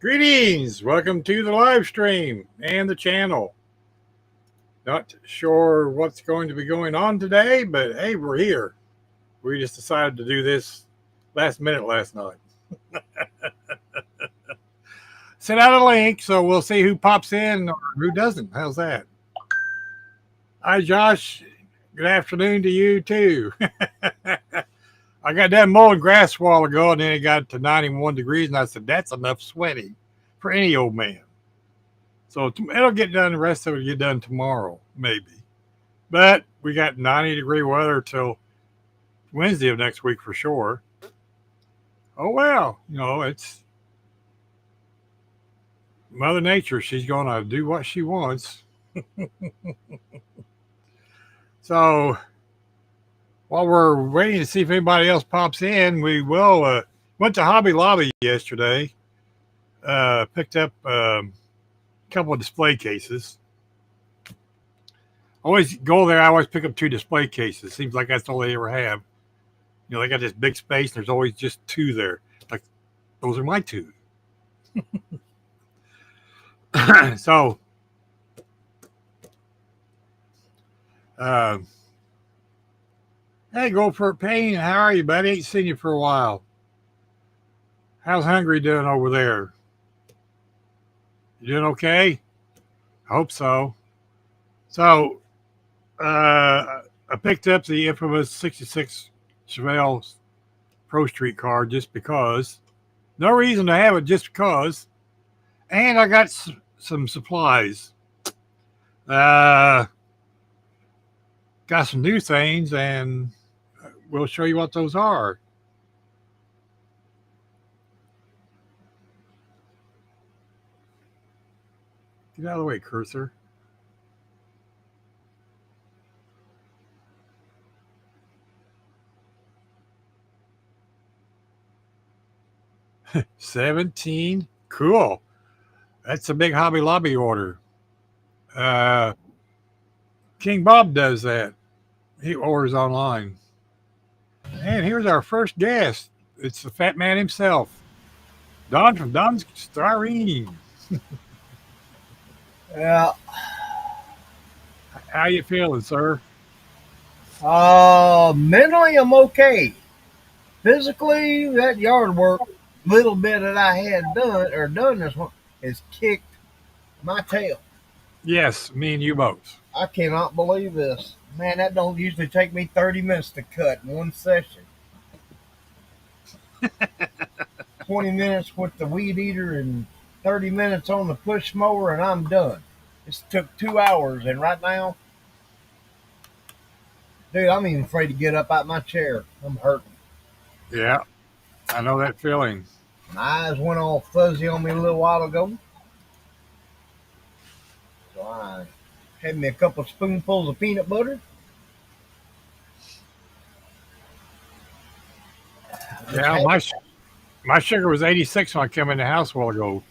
Greetings! Welcome to the live stream and the channel. Not sure what's going to be going on today, but hey, we're here. We just decided to do this last minute last night. Sent out a link, so we'll see who pops in or who doesn't. How's that? Hi, Josh. Good afternoon to you, too. I got done mowing grass a while ago, and then it got to 91 degrees, and I said, that's enough sweating for any old man. So it'll get done. The rest of it will get done tomorrow, maybe. But we got 90-degree weather till Wednesday of next week for sure. Oh, well, it's Mother Nature. She's going to do what she wants. So while we're waiting to see if anybody else pops in, we will went to Hobby Lobby yesterday. Picked up a couple of display cases. Always go there. I always pick up 2 display cases. Seems like that's all they ever have. They got this big space, and there's always just 2 there. Like, those are my 2. So, hey, Go for Pain. How are you, buddy? Ain't seen you for a while. How's Hungry doing over there? You doing okay? I hope so. So, I picked up the infamous 66 Chevelle Pro Street car just because. No reason to have it, just because. And I got some supplies. Got some new things, and we'll show you what those are. Get out of the way, cursor. $17. Cool. That's a big Hobby Lobby order. King Bob does that. He orders online. And here's our first guest. It's the fat man himself. Don from Don's Styrene. Yeah. How you feeling, sir? Mentally I'm okay. Physically, that yard work, little bit that I had done this one, has kicked my tail. Yes, me and you both. I cannot believe this. Man, that don't usually take me 30 minutes to cut in one session. 20 minutes with the weed eater and 30 minutes on the push mower, and I'm done. This took 2 hours, and right now, dude, I'm even afraid to get up out my chair. I'm hurting. Yeah, I know that feeling. My eyes went all fuzzy on me a little while ago. So I had me a couple of spoonfuls of peanut butter. Yeah, my sugar was 86 when I came in the house a while ago.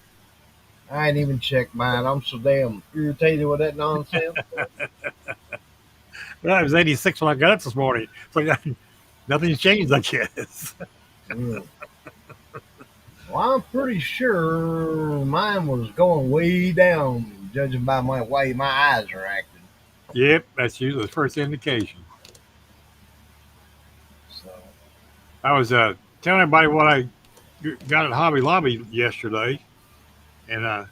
I ain't even checked mine. I'm so damn irritated with that nonsense. Well, it was 86 when I got up this morning. So nothing's changed, I guess. Well, I'm pretty sure mine was going way down, judging by my way my eyes are acting. Yep, that's usually the first indication. So I was telling everybody what I got at Hobby Lobby yesterday, and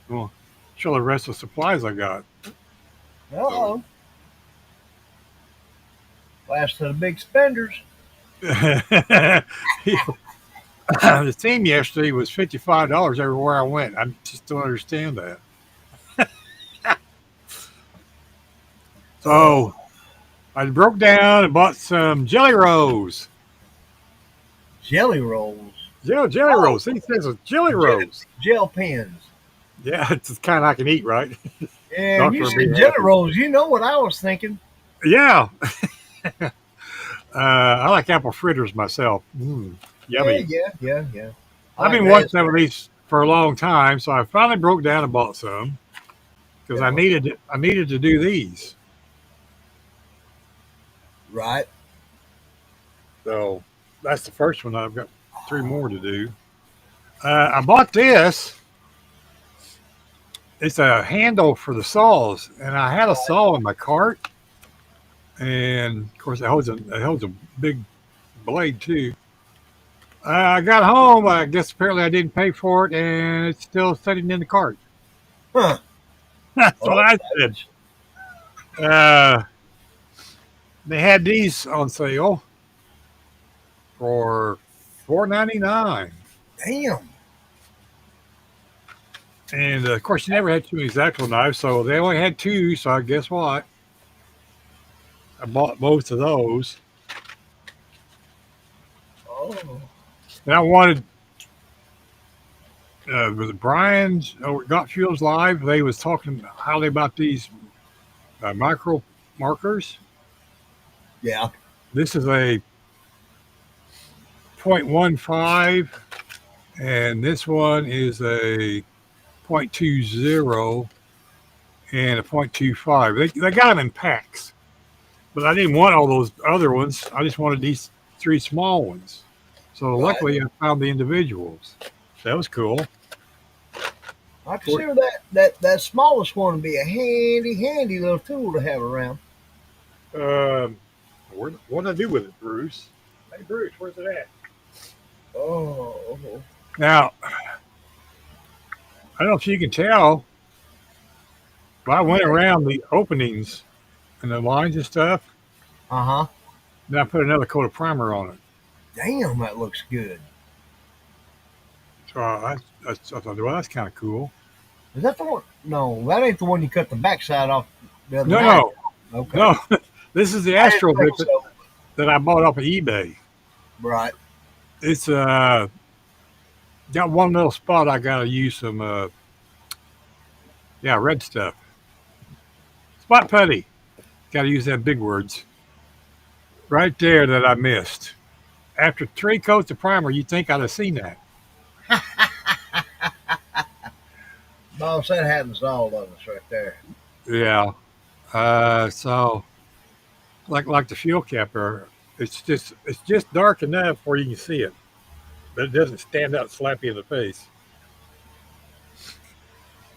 well, show the rest of the supplies I got. uh-oh. Last of the big spenders. The theme yesterday was $55 everywhere I went. I just don't understand that. So I broke down and bought some jelly rolls. Jelly rolls. Jelly rolls. He says it's jelly rolls. Gel pens. Yeah, it's the kind I can eat, right? Yeah, you said jelly rolls. You know what I was thinking. Yeah. I like apple fritters myself. Yummy. Yeah. I've been wanting some of these for a long time, so I finally broke down and bought some because I needed to do these. Right. So that's the first one. I've got 3 more to do. I bought this. it's a handle for the saws, and I had a saw in my cart, and of course it holds a big blade too. I got home. I guess apparently I didn't pay for it, and it's still sitting in the cart. Huh. That's what Well, I said. Uh, they had these on sale for $4.99, damn. and of course you never had two exacto knives, so they only had two. So I guess what? I bought both of those, Oh. and I wanted. Was it Brian's Got Fuels Live? They was talking highly about these micro markers. Yeah. This is a .15, and this one is a .20 and a .25. They got them in packs, but I didn't want all those other ones. I just wanted these three small ones. So Right. luckily, I found the individuals. That was cool. I consider that smallest one to be a handy little tool to have around. Um, what did I do with it, Bruce? Hey, Bruce, where's it at? Oh. Now, I don't know if you can tell, but I went around the openings and the lines and stuff. Uh-huh. Then I put another coat of primer on it. Damn, that looks good. So I thought, well, that's kind of cool. Is that the one? No, that ain't the one you cut the backside off the other No, night. no, Okay. no. This is the I didn't Astro think Bit so. that I bought off of eBay. Right. It's got one little spot I got to use some red stuff. Spot putty. Got to use them big words. Right there that I missed. After three coats of primer, you'd think I'd have seen that. Boss, that happens to all of us right there. Yeah. So like the fuel cap there, it's just dark enough where you can see it, but it doesn't stand out slap you in the face.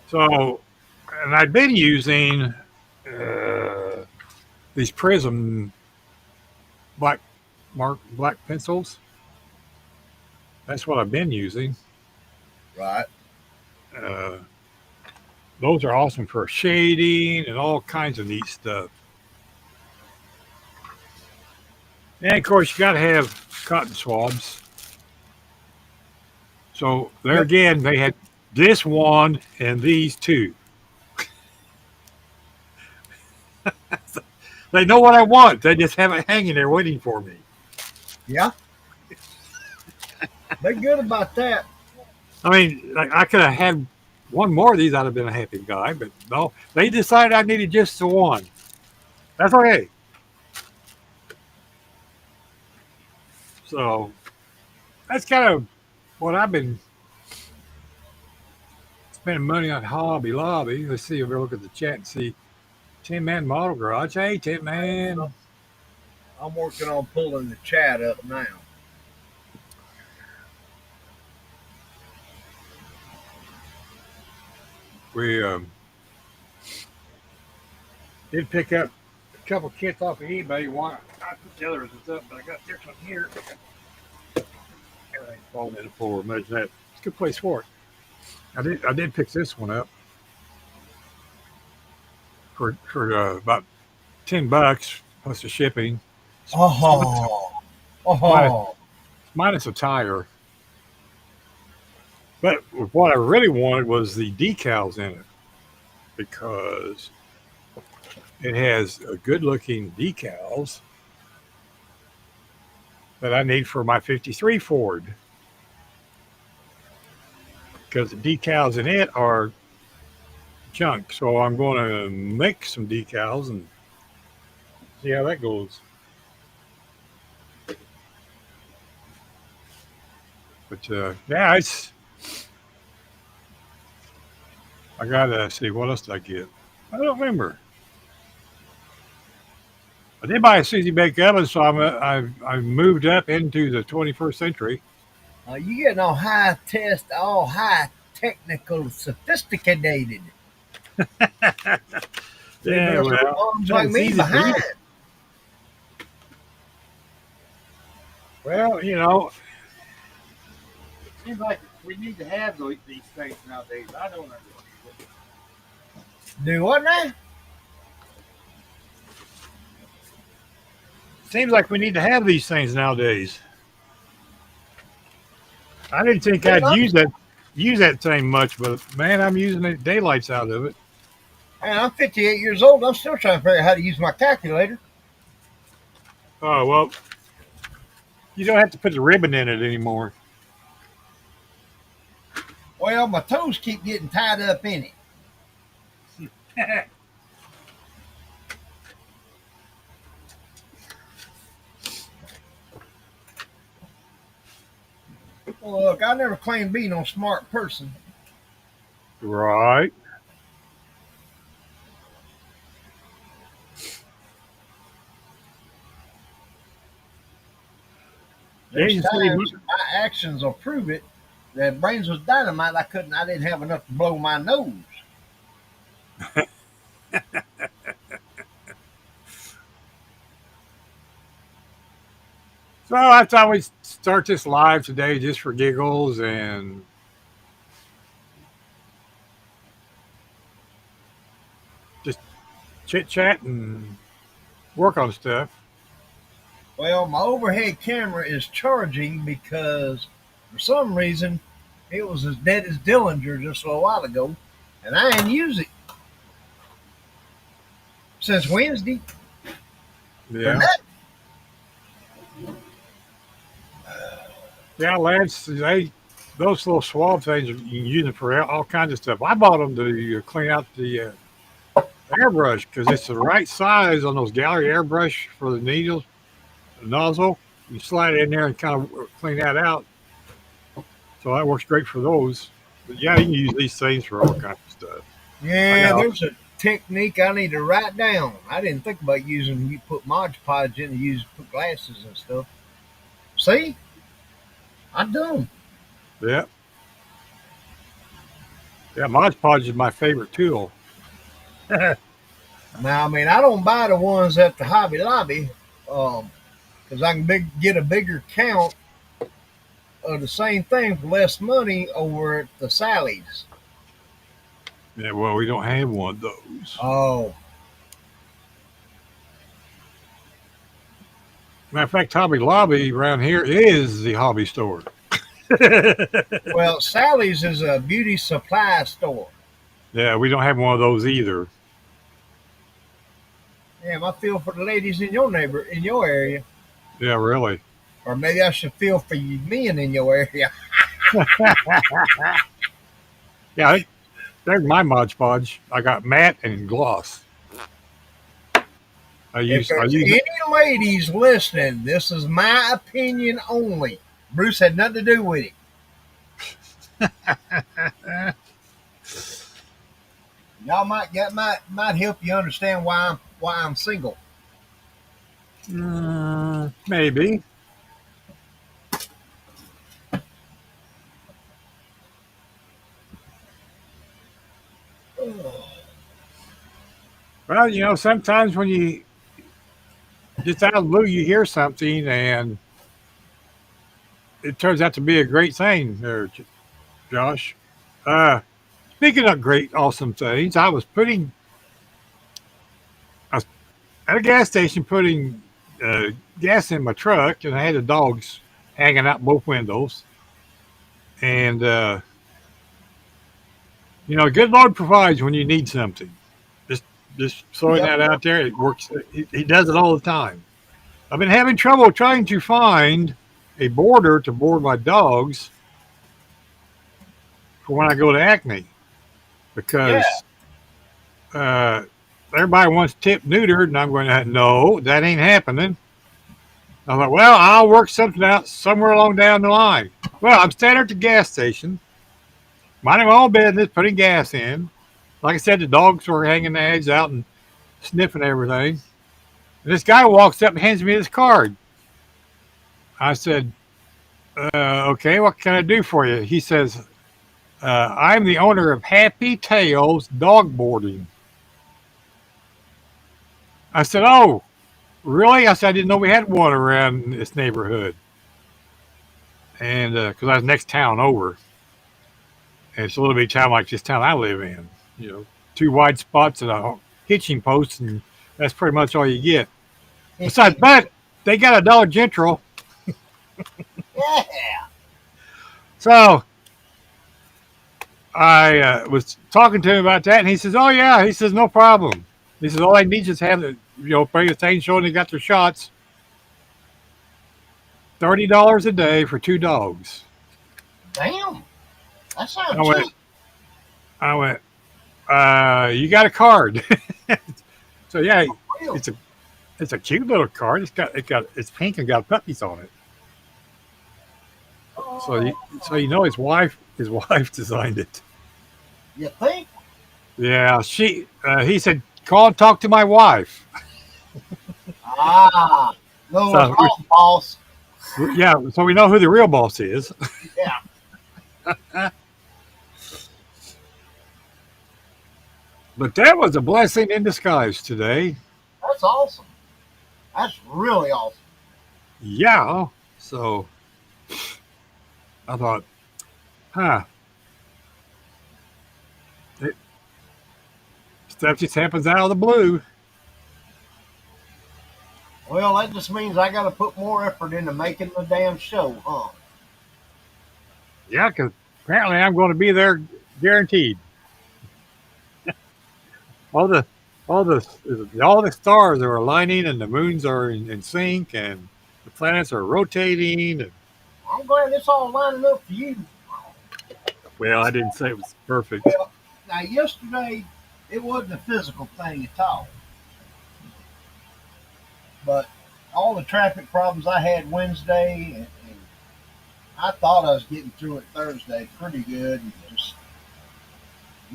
So, and I've been using these Prism black pencils. That's what I've been using. Right. Uh, those are awesome for shading and all kinds of neat stuff. And of course, you got to have cotton swabs. So there Yep. again, they had this one and these two. They know what I want. They just have it hanging there waiting for me. Yeah. They're good about that. I mean, like, I could have had one more of these. I'd have been a happy guy, but no, they decided I needed just the one. That's okay. So that's kind of what I've been spending money on Hobby Lobby. Let's see if we look at the chat and see. Tin Man Model Garage. Hey, Tin Man. I'm working on pulling the chat up now. We did pick up a couple kits off of eBay. One, I put the others up, but I got this one here. Everything's falling in the floor. Imagine that. It's a good place for it. I did pick this one up for about $10 plus the shipping. Oh. Minus, Oh. minus a tire. But what I really wanted was the decals in it because it has a good looking decals that I need for my 53 Ford. Because the decals in it are junk. So I'm going to make some decals and see how that goes. But yeah, I gotta see what else did I get. I don't remember. I did buy a Susie Bake oven, so I've moved up into the 21st century. You getting all high technical, sophisticated. Yeah, well, moms like it's me easy for you. behind. Well, you know, Seems like we need to have these things nowadays. I don't understand it. Do what now? seems like we need to have these things nowadays. I didn't think I'd use that thing much, but man, I'm using the daylights out of it. And I'm 58 years old. I'm still trying to figure out how to use my calculator. Oh well, you don't have to put the ribbon in it anymore. Well, my toes keep getting tied up in it. Well, look, I never claimed to be no smart person. Right. Yeah, There's you see, times my actions will prove it. That brains was dynamite. I didn't have enough to blow my nose. so I thought we'd start this live today just for giggles and just chit chat and work on stuff. Well, my overhead camera is charging because for some reason it was as dead as Dillinger just a while ago, and I ain't used it since Wednesday. Yeah. Yeah, lads, those little swab things, you can use them for all kinds of stuff. I bought them to clean out the airbrush because it's the right size on those gallery airbrush for the needles, the nozzle. You slide it in there and kind of clean that out. So that works great for those. But yeah, you can use these things for all kinds of stuff. Yeah, there's a technique I need to write down. I didn't think about using you put Mod Podge in to put glasses and stuff. See, I'm done. Yeah. Yeah, Mod Podge is my favorite tool. Now, I mean, I don't buy the ones at the Hobby Lobby because I can get a bigger count of the same thing for less money over at the Sally's. Yeah, well, we don't have one of those. Oh, Matter of fact, Hobby Lobby around here is the hobby store. well, Sally's is a beauty supply store. Yeah, we don't have one of those either. Damn, I feel for the ladies in your area. Yeah, really. Or maybe I should feel for you men in your area. Yeah, there's my Mod Podge. I got matte and gloss. If there's any ladies listening, this is my opinion only. Bruce had nothing to do with it. Y'all might help you understand why I'm single. Maybe. Well, you know, sometimes when you just out of the blue, you hear something and it turns out to be a great thing there, Josh. Speaking of great, awesome things, I was at a gas station putting gas in my truck, and I had the dogs hanging out both windows. And, you know, good Lord provides when you need something. Just throwing that out there, it works. He does it all the time. I've been having trouble trying to find a boarder to board my dogs for when I go to Acme because everybody wants tip neutered, and I'm going, no, that ain't happening. I'm like, well, I'll work something out somewhere along down the line. Well, I'm standing at the gas station, minding my own business, putting gas in. Like I said, the dogs were hanging their heads out and sniffing everything. And this guy walks up and hands me his card. I said, okay, what can I do for you? He says, I'm the owner of Happy Tails Dog Boarding. I said, oh, really? I said, I didn't know we had one around this neighborhood. And because I was next town over. And it's a little bit town like this town I live in. You know, two wide spots and a hitching post, and that's pretty much all you get. Besides, but they got a Dollar General. Yeah. So I was talking to him about that, and he says, "Oh yeah," he says, "No problem." He says, "All I need is have the bring the thing showing they got their shots. $30 a day for two dogs." Damn. That I sounds went, cheap. I went, you got a card? So yeah, Real. it's a cute little card. It's pink and got puppies on it. So Oh, you know his wife designed it. you think? Yeah, he said, call and talk to my wife. Ah, little So hot boss. yeah, so we know who the real boss is. Yeah, But that was a blessing in disguise today. that's awesome. That's really awesome. Yeah. So I thought, huh, it, stuff just happens out of the blue. Well, that just means I got to put more effort into making the damn show, huh? Yeah, because apparently I'm going to be there guaranteed. All the all the stars are aligning and the moons are in sync and the planets are rotating. And, I'm glad it's all lining up for you. well, I didn't say it was perfect. Well, now yesterday it wasn't a physical thing at all, but all the traffic problems I had Wednesday, and I thought I was getting through it Thursday pretty good, and just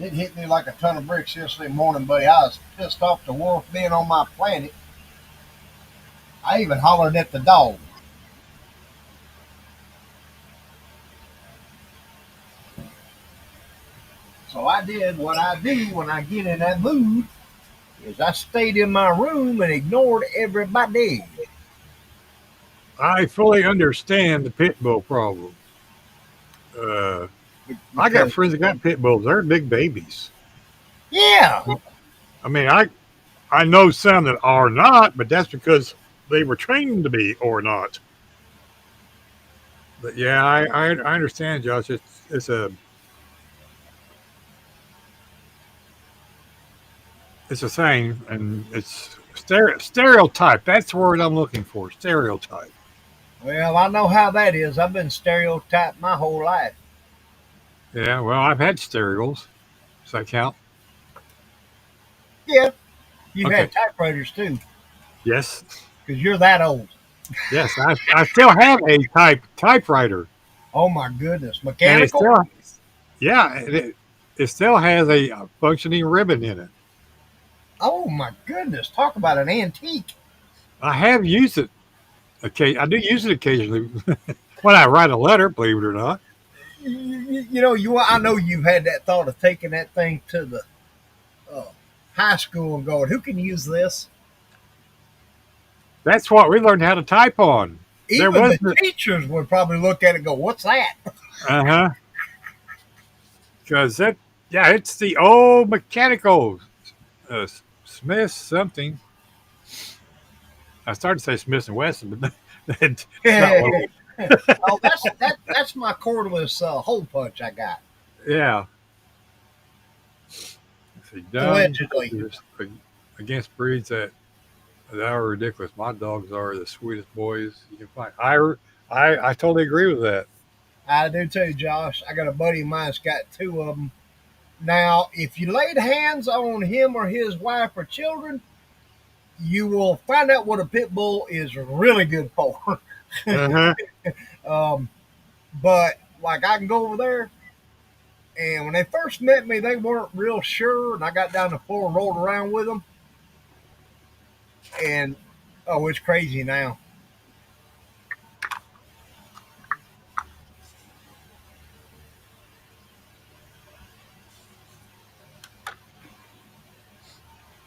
it hit me like a ton of bricks yesterday morning, buddy. I was pissed off the wolf being on my planet. I even hollered at the dog. So I did what I do when I get in that mood is I stayed in my room and ignored everybody. I fully understand the pit bull problem. Uh, I got Because friends that got pit bulls. They're big babies. yeah, I mean, I know some that are not, but that's because they were trained to be or not. But yeah, I understand, Josh. It's a thing, and it's stereotype. That's the word I'm looking for. Stereotype. well, I know how that is. I've been stereotyped my whole life. Yeah. Well, I've had stereos. Does that count? Yeah, you've Okay. had typewriters too, Yes. because you're that old. Yes. I still have a typewriter, Oh my goodness, and mechanical. yeah, it still has a functioning ribbon in it. Oh my goodness, talk about an antique. I have used it. Okay, I do use it occasionally when I write a letter. Believe it or not. I know you had that thought of taking that thing to the uh, high school and going, who can use this? That's what we learned how to type on. There Even was the teachers would probably look at it and go, what's that? uh-huh. Because it's the old mechanical Smith something. I started to say Smith and Wesson, but it's not one. Oh, that's my cordless hole punch I got. Yeah. Let's see, done Allegedly. against breeds that are ridiculous. My dogs are the sweetest boys you can find. I totally agree with that. I do too, Josh. I got a buddy of mine that's got two of them. Now, if you laid hands on him or his wife or children, you will find out what a pit bull is really good for. Uh-huh. um, but like I can go over there, and when they first met me, they weren't real sure, and I got down the floor and rolled around with them, and oh, it's crazy now.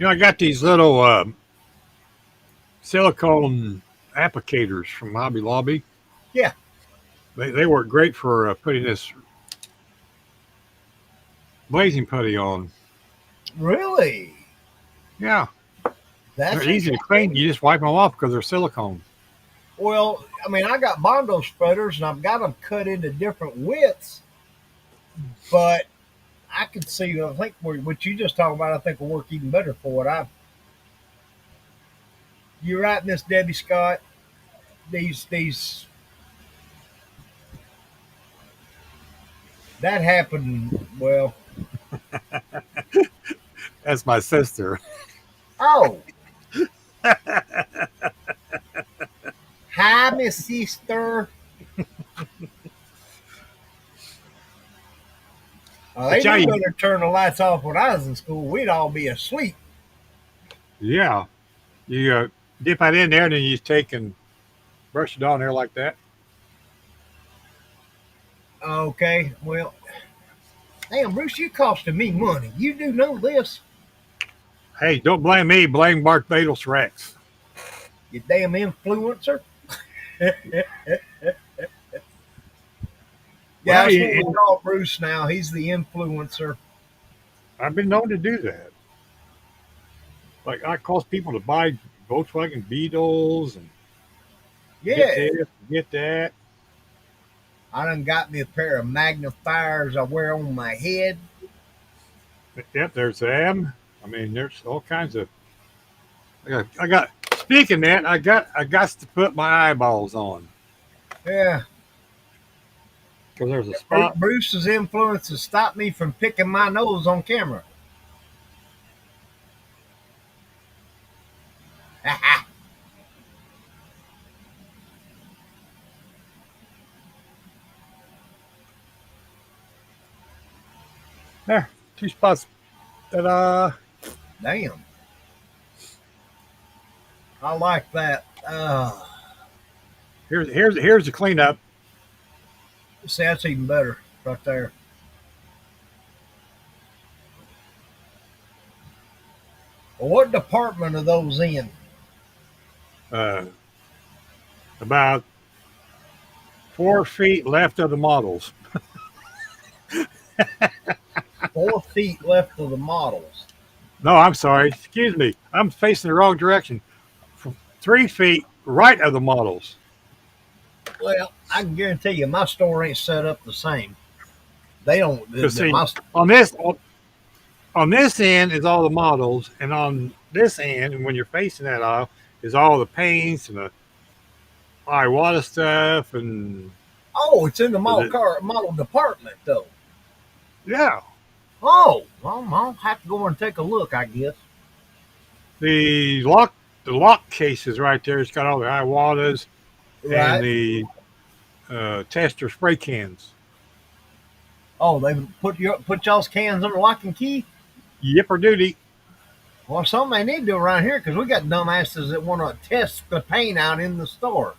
I got these little silicone applicators from Hobby Lobby. Yeah. They work great for putting this blazing putty on. Really? Yeah, they're That's easy to clean. You just wipe them off because they're silicone. Well, I mean, I got Bondo spreaders and I've got them cut into different widths, but I could see. I think what you just talked about, I think will work even better for it. You're right, Miss Debbie Scott. These that happened. Well, That's my sister. oh, hi, Miss Sister. But They yeah, knew better to turn the lights off when I was in school. We'd all be asleep. yeah, you dip it in there, and then you just take and brush it on there like that. Okay, well, damn, Bruce, you costing me money. You do know this, Hey, don't blame me. Blame Barbados Rex. you damn influencer. Yeah, Well, that's what we call Bruce now. He's the influencer. I've been known to do that. Like I cause people to buy Volkswagen Beetles and get Yeah, this, get that. I done got me a pair of magnifiers I wear on my head. Yep, there's them. I mean, there's all kinds of. I got. Speaking of that, I got to put my eyeballs on Yeah, because there's a spot. Bruce's influence has stopped me from picking my nose on camera. There, two spots. Ta-da! Damn, I like that. Here's the cleanup. See, that's even better right there. Well, what department are those in? Uh, about 4 feet left of the models. 4 feet left of the models. No, I'm sorry. Excuse me. I'm facing the wrong direction. 3 feet right of the models. Well, I can guarantee you, my store ain't set up the same. They don't. See, on this end is all the models, and on this end, and when you're facing that aisle, is all the paints and the Iwata stuff, and Oh, it's in the model department though. yeah, Oh, well, I'll have to go over and take a look, I guess. the lock cases right there. It's got all the Iwatas Right. and the tester spray cans. Oh, they put y'all's cans under lock and key. Yipper duty. Well, something they need to do around here because we got dumbasses that want to test the paint out in the store.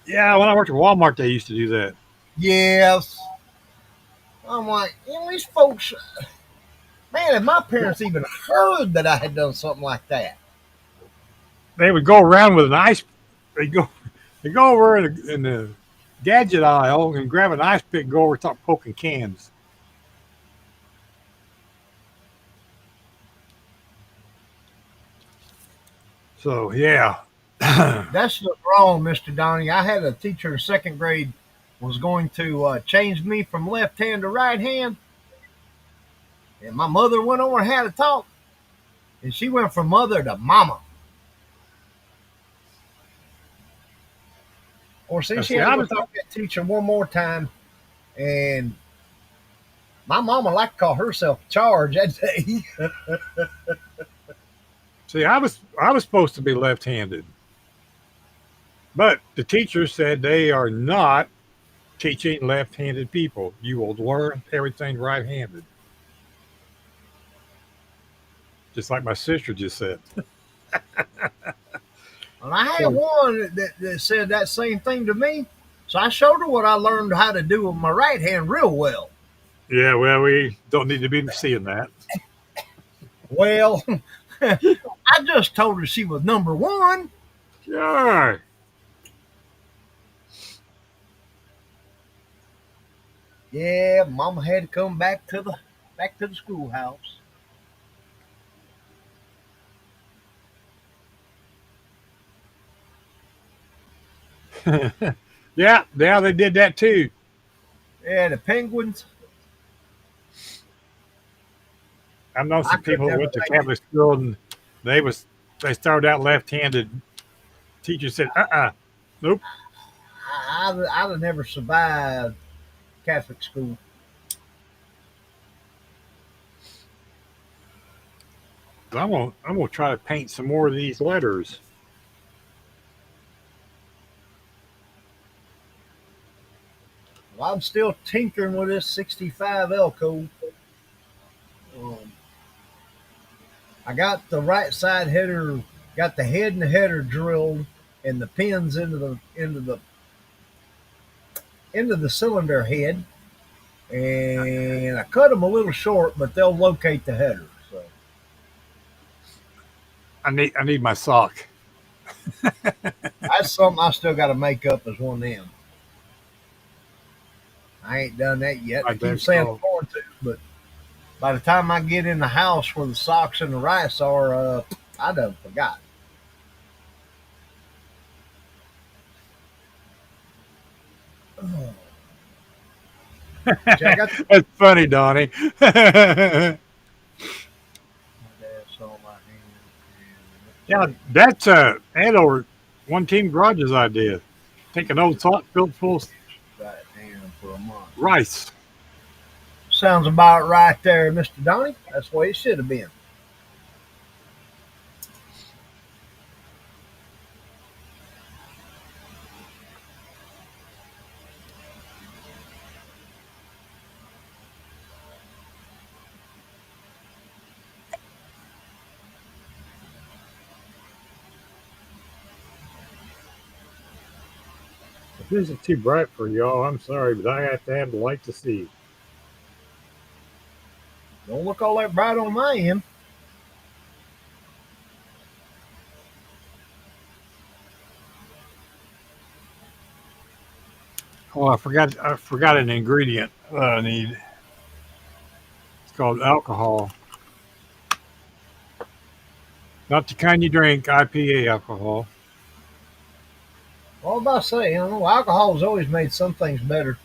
Yeah, when I worked at Walmart, they used to do that. Yes. I'm like, these folks, man, if my parents even heard that I had done something like that. They would go around with an ice. They go over in the gadget aisle and grab an ice pick, and go over and start poking cans. So yeah, That's just wrong, Mr. Donnie. I had a teacher in second grade was going to change me from left hand to right hand. And my mother went over and had a talk. And she went from mother to mama. Or see, she had to talk to that teacher one more time. And my mama liked to call herself charge that day. see, I was supposed to be left-handed, but the teacher said they are not teaching left-handed people. You will learn everything right-handed, just like my sister just said. And I had one that said that same thing to me. So I showed her what I learned how to do with my right hand real well. Yeah, well, we don't need to be seeing that. Well, I just told her she was number one. Sure. Yeah, Mama had to come back to the schoolhouse. Yeah, they did that too. Yeah, the Penguins. I know I some could people that never went to make it. Catholic school and they was they started out left-handed. Teacher said, nope. I'd have never survived Catholic school. I'm gonna try to paint some more of these letters. Well, I'm still tinkering with this 65 Elco. Um, I got the right side header, got the head and the header drilled, and the pins into the cylinder head, and I cut them a little short, but they'll locate the header. So I need my sock. that's something I still got to make up as one of them. I ain't done that yet. I My keep dad's saying I'm called. going to, but by the time I get in the house where the socks and the rice are, I done forgot. Oh, see, I got That's funny, Donnie. that's on my hand. Yeah, that's Ed over One Team Garage's idea. Take an old sock filled full of Right hand for a month. rice. Sounds about right there, Mr. Donnie. That's the way it should have been. If this is too bright for y'all, I'm sorry, but I have to have the light to see. Don't look all that bright on my end. Oh, I forgot an ingredient I need. It's called alcohol. Not the kind you drink, IPA alcohol. All about to say, alcohol has always made some things better.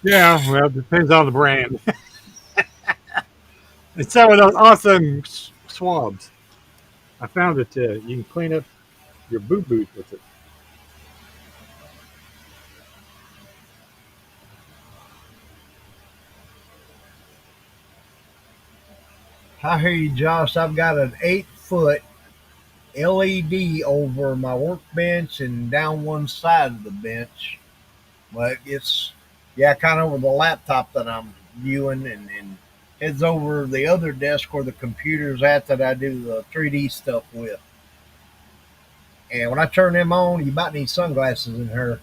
Yeah, well, it depends on the brand. It's some of those awesome swabs. I found it. You can clean up your boo boos with it. I hear you, Josh. I've got an 8 foot LED over my workbench and down one side of the bench. But it's, yeah, kind of over the laptop that I'm viewing and heads over the other desk where the computer's at that I do the 3D stuff with. And when I turn them on, you might need sunglasses in her.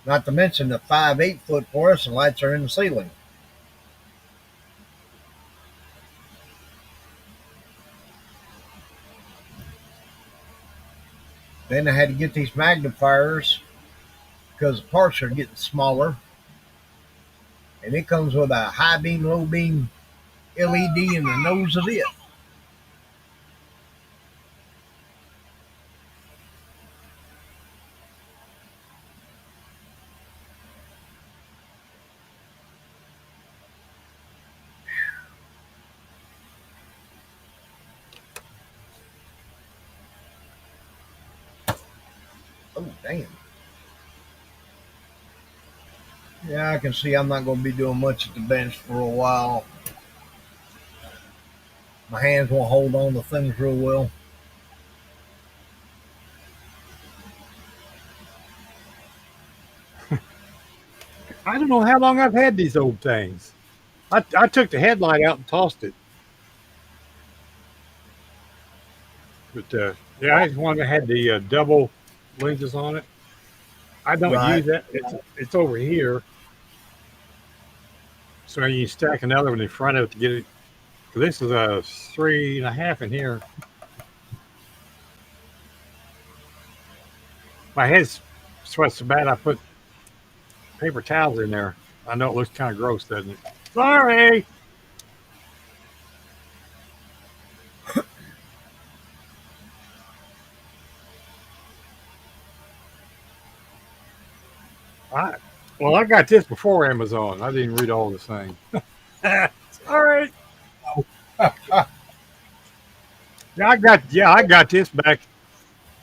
Not to mention the 5 8 foot fluorescent lights are in the ceiling. Then I had to get these magnifiers because the parts are getting smaller. And it comes with a high beam, low beam LED in the nose of it. Oh, damn. Yeah, I can see I'm not going to be doing much at the bench for a while. My hands won't hold on to things real well. I don't know how long I've had these old things. I took the headlight out and tossed it. But yeah, I just wanted to have the double lenses on it. I don't Right. use that. It's over here, so you stack another one in front of it to get it This is a 3.5 in here. My head's sweats so bad I put paper towels in there. I know it looks kind of gross, doesn't it? Sorry. I, well, I got this before Amazon. I didn't read all the thing. Sorry. I got this back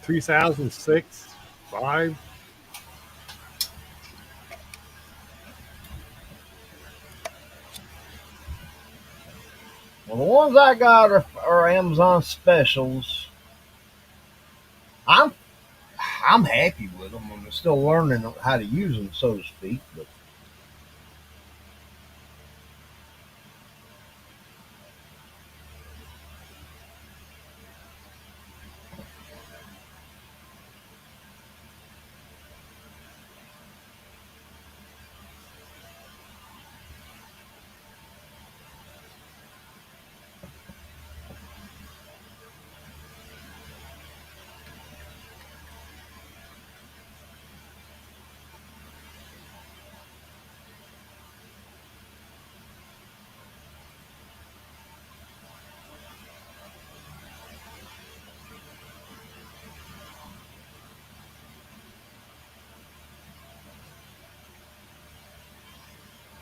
2006, 5. Well, the ones I got are Amazon specials. I'm I'm happy with them. I'm still learning how to use them, so to speak. But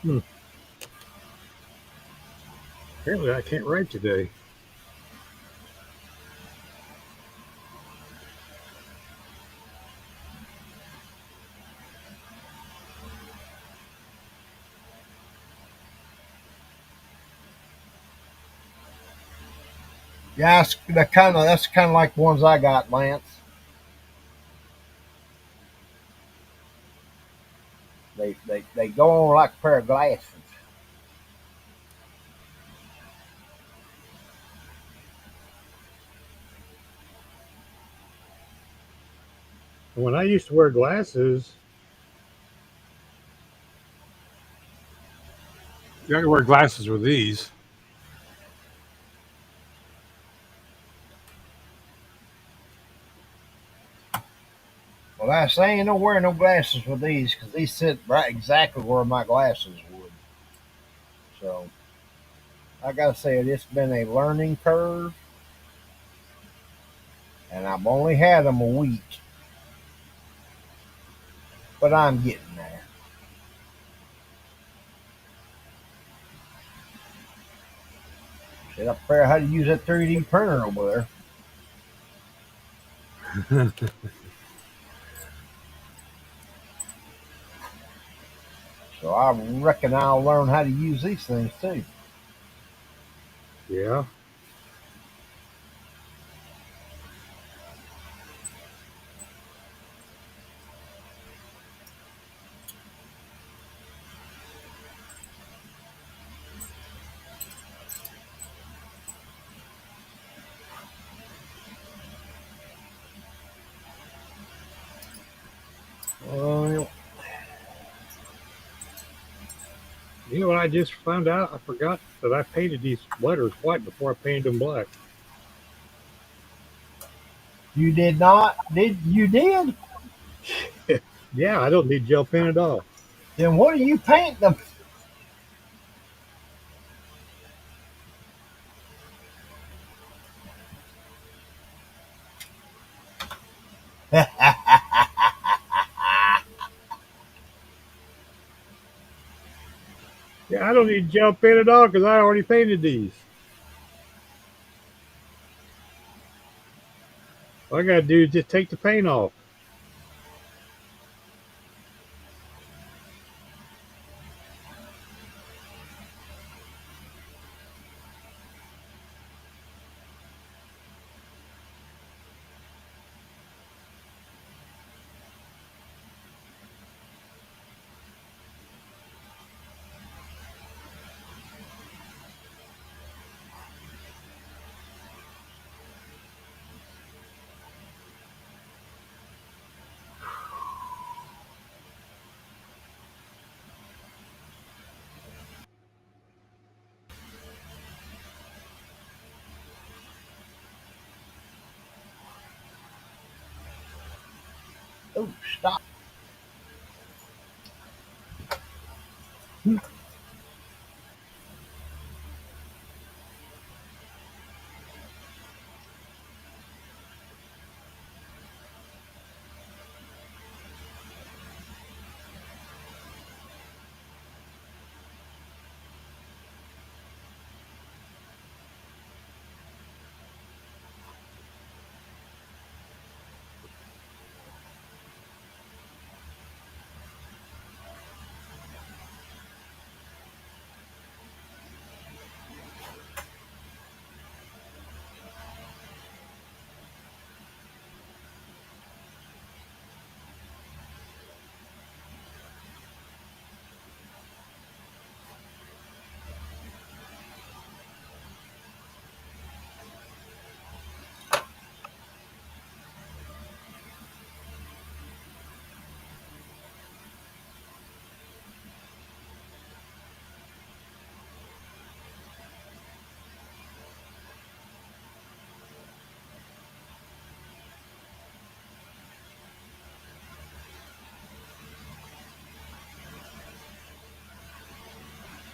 Hmm. Apparently, I can't write today. yeah, that's kind of like the ones I got, Lance. They go on like a pair of glasses. When I used to wear glasses, you got to wear glasses with these. Well, I say ain't no wearing no glasses with these because these sit right exactly where my glasses would. So I gotta say it's been a learning curve, and I've only had them a week, but I'm getting there. Should I figure out how to use that 3D printer over there? So I reckon I'll learn how to use these things too. Yeah. Well, You know what I just found out? I forgot that I painted these letters white before I painted them black. you did not? Did you did? Yeah, I don't need gel paint at all. Then what do you paint them? Yeah, I don't need gel paint at all because I already painted these. All I gotta do is just take the paint off. Oh, stop.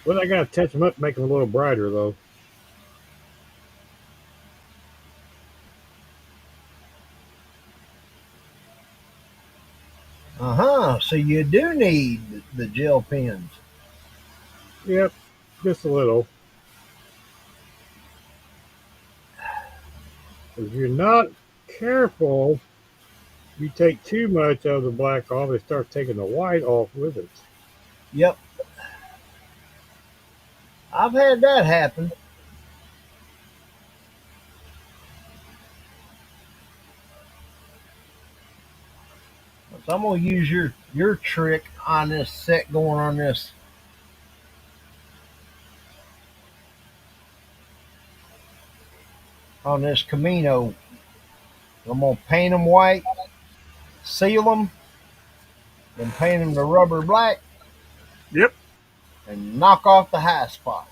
Well, I got to touch them up, make them a little brighter, though. So you do need the gel pens. Yep, just a little. If you're not careful, you take too much of the black off, it starts taking the white off with it. Yep. I've had that happen. So I'm gonna use your trick on this set going on this Camino. I'm gonna paint them white, seal them, then paint them to rubber black, Yep. and knock off the high spots.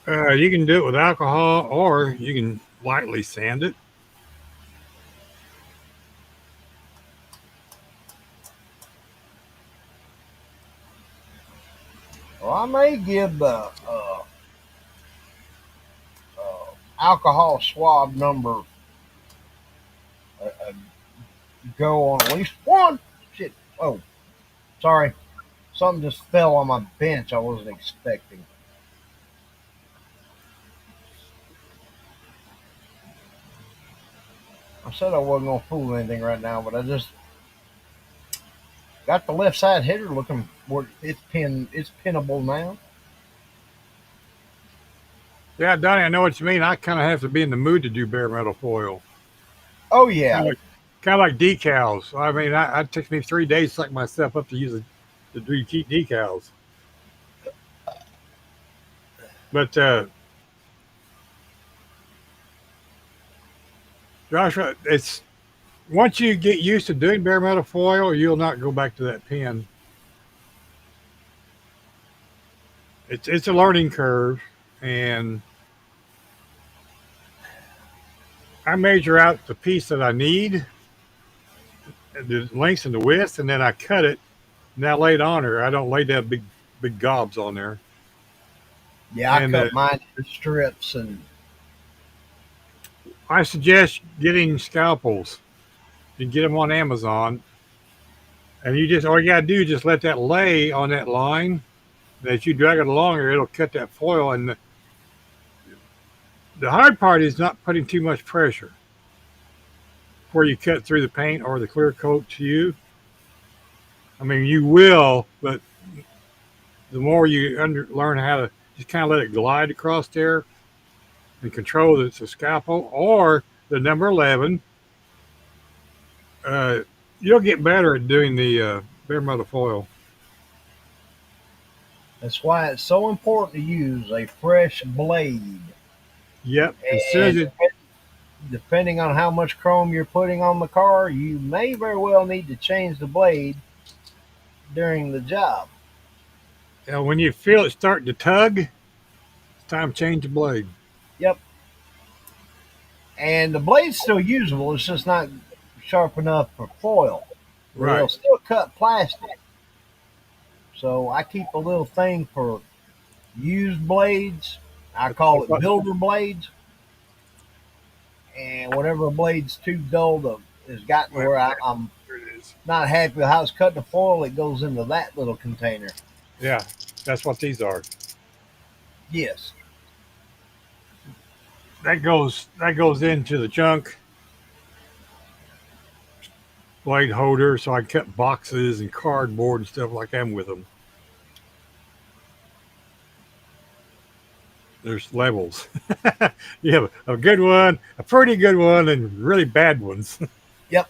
You can do it with alcohol, or you can lightly sand it. Well, I may give the alcohol swab number a go on at least one. Shit. Oh, sorry. Something just fell on my bench I wasn't expecting. I said I wasn't gonna fool anything right now, but I just got the left side header looking where it's pinnable now. Yeah, Donnie, I know what you mean. I kind of have to be in the mood to do bare metal foil. Oh yeah. Kind of like decals. I mean, it took me 3 days to psych myself up to use it to do decals. But Joshua, it's once you get used to doing bare metal foil, you'll not go back to that pen. It's a learning curve, and I measure out the piece that I need, the lengths and the width, and then I cut it. And I lay it on her. I don't lay down big gobs on there. Yeah, I And cut mine to strips and I suggest getting scalpels. You can get them on Amazon, and all you gotta do is just let that lay on that line. And as you drag it along, it'll cut that foil. And the hard part is not putting too much pressure before you cut through the paint or the clear coat to you. I mean, you will, but the more you learn how to just kind of let it glide across there and control that it's a scalpel or the number 11, uh, you'll get better at doing the bare metal foil. that's why it's so important to use a fresh blade. Yep. As soon as And depending on how much chrome you're putting on the car, you may very well need to change the blade during the job. when you feel it starting to tug, it's time to change the blade. Yep. And the blade's still usable. It's just not sharp enough for foil. But it'll Right. still cut plastic. So I keep a little thing for used blades. I call it builder blades. And whenever a blade's too dull to has gotten Wait, where I'm there it is. not happy with how it's cut the foil, it goes into that little container. Yeah, that's what these are. Yes. That goes into the junk blade holder, so I cut boxes and cardboard and stuff like that with them. There's levels. You have a good one, a pretty good one, and really bad ones. Yep.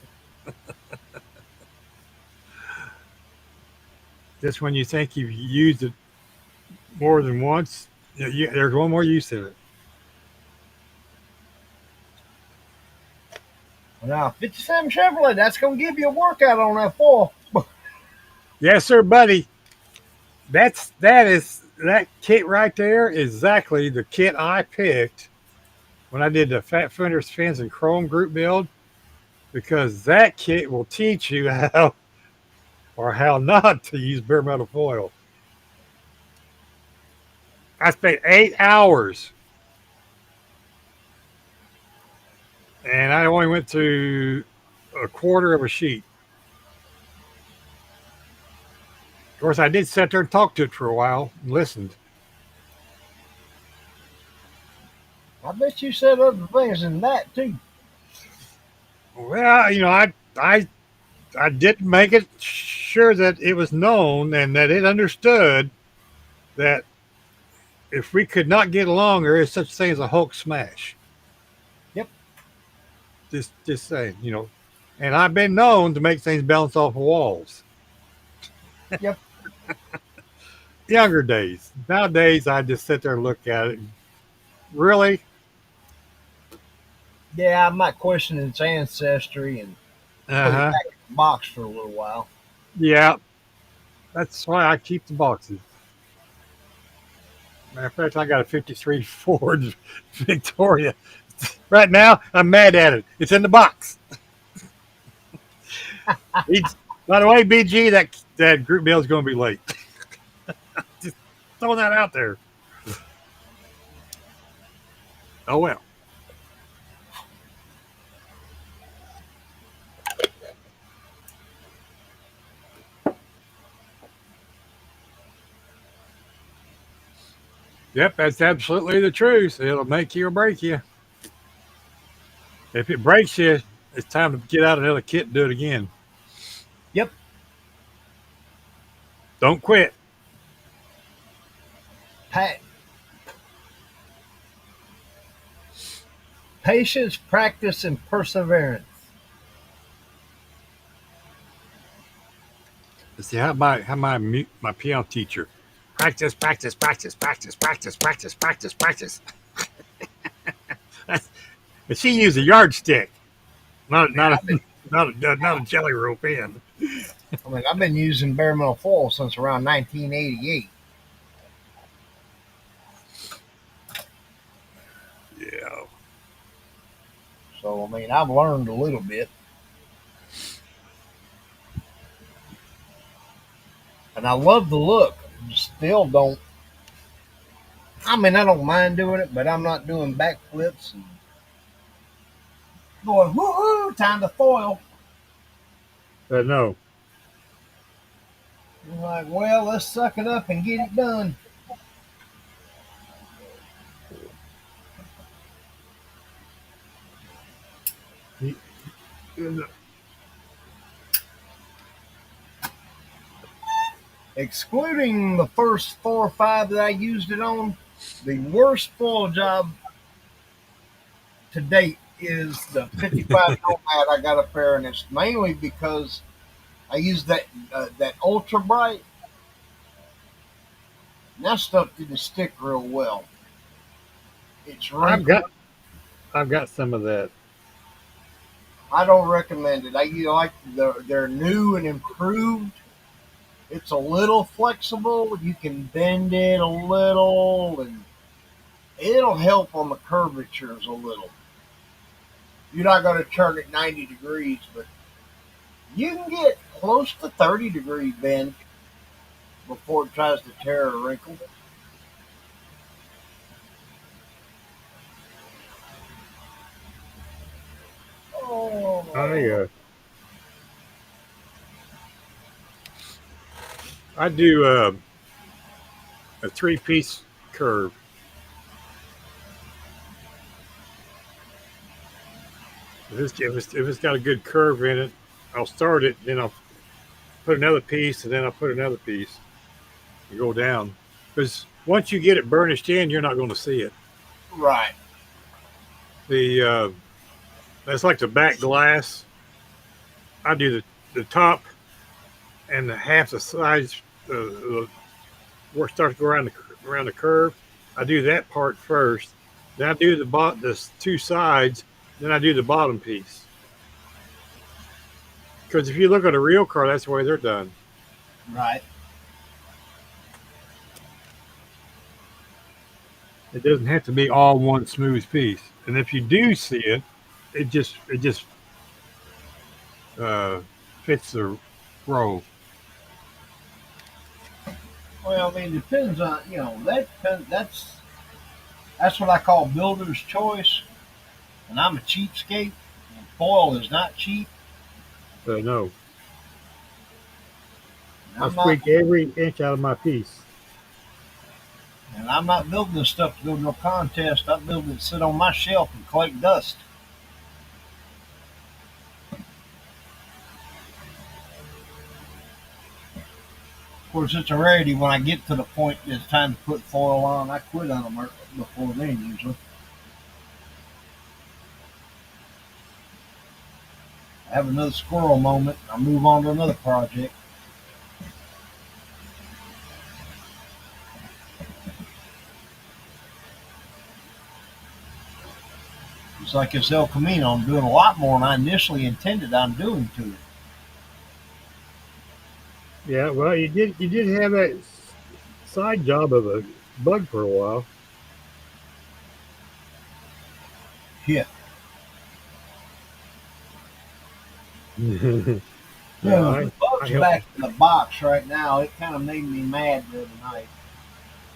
Just when you think you've used it more than once, there's one more use of it. Now, 57 Chevrolet, that's going to give you a workout on that foil. Yes, sir, buddy. That kit right there is exactly the kit I picked when I did the Fat Fenders Fins and Chrome group build, because that kit will teach you how or how not to use bare metal foil. I spent 8 hours and I only went through a quarter of a sheet. Of course, I did sit there and talk to it for a while and listened. I bet you said other things than that, too. Well, I did make it sure that it was known and that it understood that if we could not get along, there is such thing as a Hulk smash. Yep. Just saying. And I've been known to make things bounce off of walls. Yep. Younger days. Nowadays, I just sit there and look at it. Really? Yeah, I might question its ancestry and Uh put it huh. back in the box for a little while. Yeah. That's why I keep the boxes. Matter of fact, I got a '53 Ford Victoria. Right now, I'm mad at it. It's in the box. By the way, BG, that group mail is going to be late. Just throwing that out there. Oh well. Yep, that's absolutely the truth. It'll make you or break you. If it breaks you, it's time to get out another kit and do it again. Yep. Don't quit. Pa- Patience, practice, and perseverance. See how my piano teacher practice, practice, practice, practice, practice, practice, practice, practice. And she used a yardstick, not Man, not a not a jelly roll pen. I've been using bare metal foil since around 1988. Yeah. So, I've learned a little bit. And I love the look. Still don't. I don't mind doing it, but I'm not doing backflips and going, woohoo, time to foil. No. I'm like, well, let's suck it up and get it done. Excluding the first 4 or 5 that I used it on, the worst foil job to date is the 55 Nomad I got up there, and it's mainly because I used that ultra bright, and that stuff didn't stick real well. It's I've wrinkled. got I've got some of that. I don't recommend it. Like they're new and improved. It's a little flexible. You can bend it a little, and it'll help on the curvatures a little. You're not going to turn it 90 degrees, but you can get close to 30-degree bend before it tries to tear or wrinkle. I Oh, I do a 3-piece curve. If it's got a good curve in it, I'll start it, then I'll put another piece, and then I'll put another piece and go down. Because once you get it burnished in, you're not going to see it. right. The That's like the back glass. I do the top and the half the sides, where it starts to go around the curve. I do that part first. Then I do the two sides. Then I do the bottom piece. Because if you look at a real car, that's the way they're done. Right. It doesn't have to be all one smooth piece. And if you do see it, it just uh, fits the roll. Well, I mean, depends on that's what I call builder's choice, and I'm a cheapskate. And foil is not cheap. No, And I I'm not squeak every inch out of my piece. and I'm not building this stuff to go to no contest. I'm building it to sit on my shelf and collect dust. Of course, it's a rarity when I get to the point that it's time to put foil on. I quit on them before then usually. I have another squirrel moment. I move on to another project. It's like this El Camino. I'm doing a lot more than I initially intended on doing to it. Yeah, well, you did have that side job of a bug for a while. Yeah. yeah, Yeah, the I bug's helped. back in the box right now. It kind of made me mad the other night.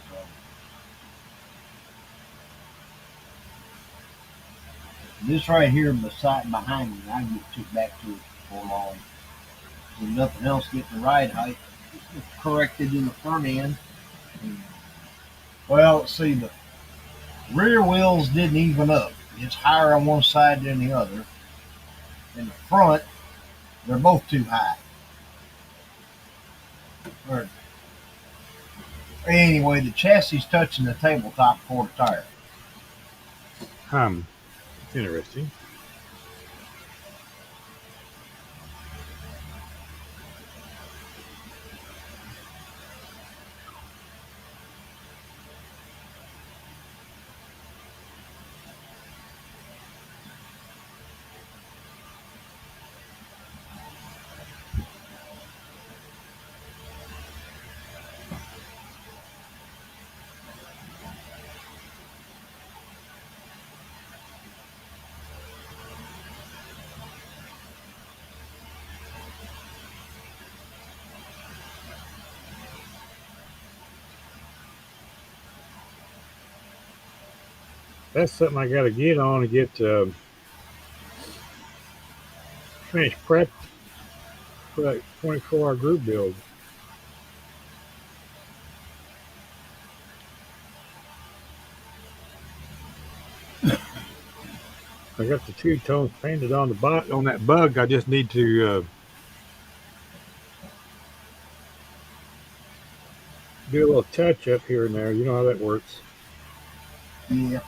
So, this right here beside behind me, I get took back to it before long. With nothing else getting the ride height corrected in the front end. And, well, let's see, the rear wheels didn't even up. It's higher on one side than the other. In the front, they're both too high. Or, anyway, the chassis touching the tabletop for the tire. It's interesting. That's something I got to get on to get finished prep for that 24-hour group build. I got the two tones painted on the on that bug. I just need to do a little touch up here and there. You know how that works. Yeah.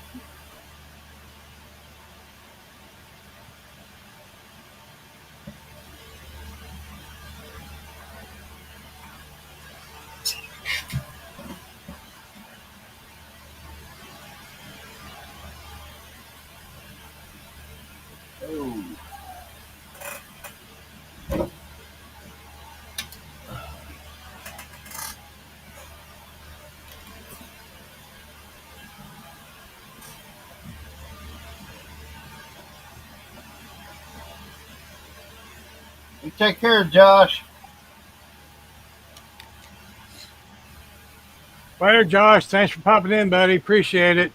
Oh. take care, Josh. Later, Josh. Thanks for popping in, buddy. Appreciate it.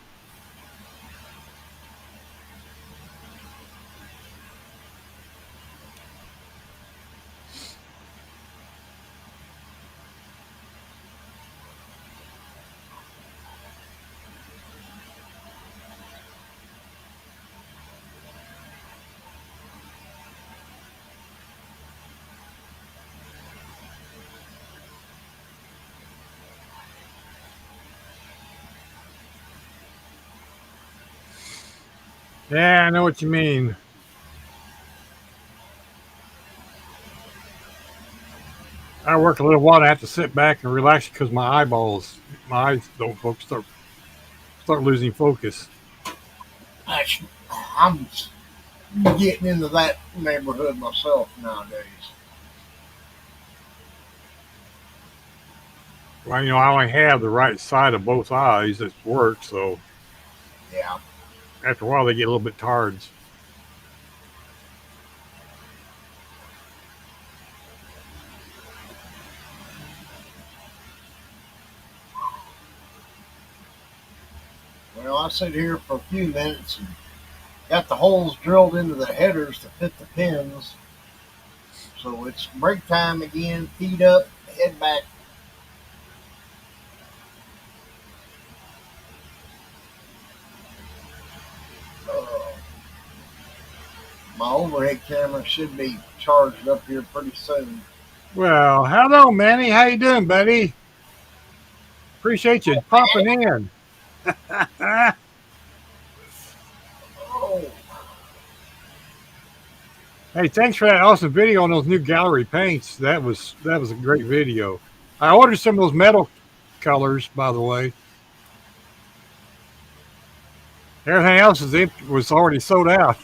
Yeah, I know what you mean. I work a little while. I have to sit back and relax because my eyes don't focus, start losing focus. I'm getting into that neighborhood myself nowadays. Well, I only have the right side of both eyes that work, so Yeah. after a while they get a little bit tired. Well, I sit here for a few minutes and got the holes drilled into the headers to fit the pins. So it's break time again. Feet up, head back. Uh, my overhead camera should be charged up here pretty soon. Well, hello, Manny. How you doing, buddy? Appreciate you popping in. Oh, Hey, thanks for that awesome video on those new gallery paints. That was a great video. I ordered some of those metal colors, by the way. Everything else was already sold out.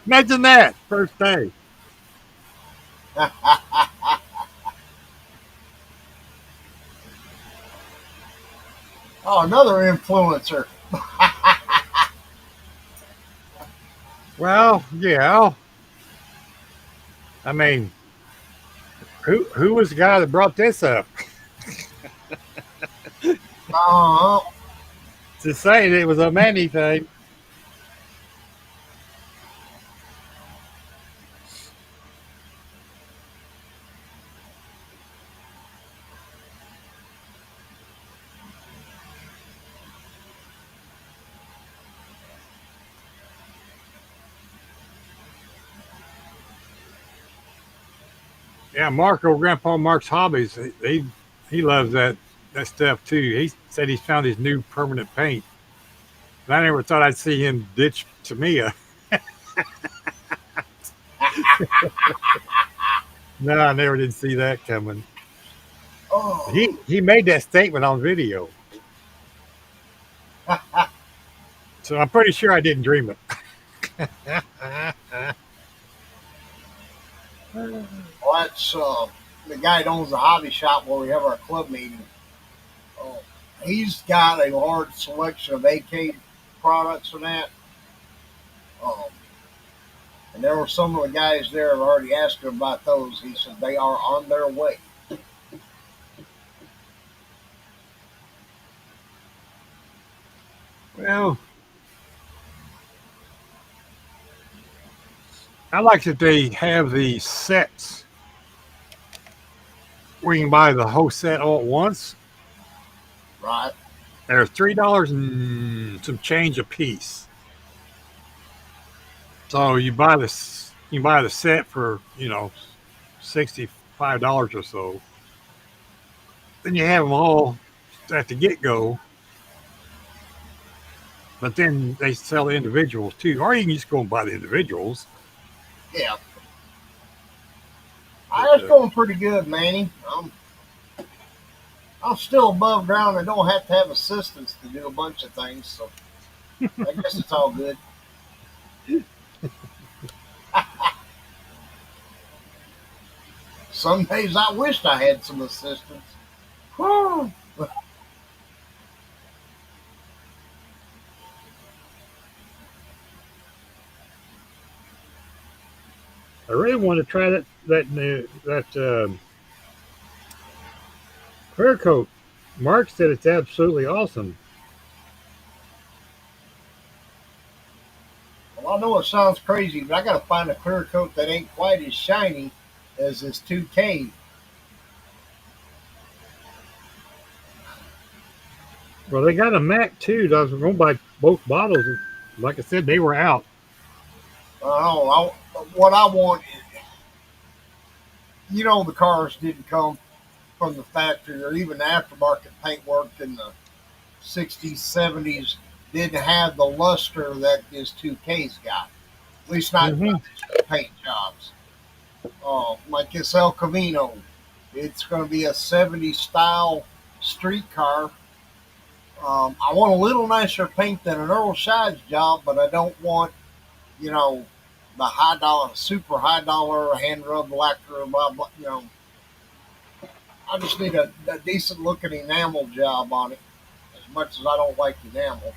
Imagine that first day. oh, another influencer. Well, yeah. I mean, who was the guy that brought this up? Uh, To say it was a Manny thing. Yeah, Marco, Grandpa Mark's Hobbies, he loves that stuff too. He said he's found his new permanent paint. And I never thought I'd see him ditch Tamiya. No, I never did see that coming. oh, He made that statement on video, so I'm pretty sure I didn't dream it. well, that's the guy that owns the hobby shop where we have our club meeting. Oh, he's got a large selection of AK products and that. Um, and there were some of the guys there have already asked him about those. He said they are on their way. Well, I like that they have the sets where you can buy the whole set all at once. Right? They're $3 and some change a piece. So you buy the set for $65 or so. Then you have them all at the get go, but then they sell the individuals too, or you can just go and buy the individuals. Yeah. But That's going pretty good, Manny. I'm still above ground. I don't have to have assistance to do a bunch of things, so I guess it's all good. Some days I wished I had some assistance. Whew. really want to try that clear coat. Mark said it's absolutely awesome. Well, I know it sounds crazy, but I got to find a clear coat that ain't quite as shiny as this 2K. Well, they got a Mac too. I was going to buy both bottles. Like I said, they were out. What I want is, the cars didn't come from the factory or even the aftermarket paintwork in the 60s, 70s didn't have the luster that this 2K's got. At least not Mm-hmm. paint jobs. Like this El Camino, it's going to be a 70s style street car. I want a little nicer paint than an Earl Shives job, but I don't want, the high dollar, super high dollar hand rub lacquer, blah, blah, I just need a decent looking enamel job on it, as much as I don't like enamel.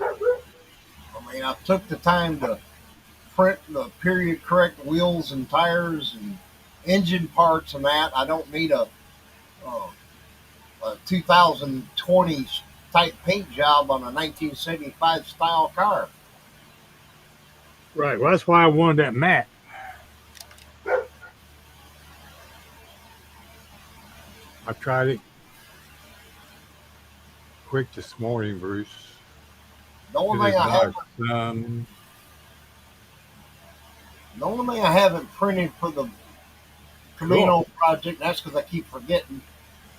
I mean, I took the time to print the period correct wheels and tires and engine parts and that. I don't need uh, a 2020 type paint job on a 1975 style car. Right. Well, that's why I wanted that Mac. I tried it quick this morning, Bruce. The It only is thing I not haven't, some. the only thing I haven't printed for the Cool. Camino project, that's because I keep forgetting,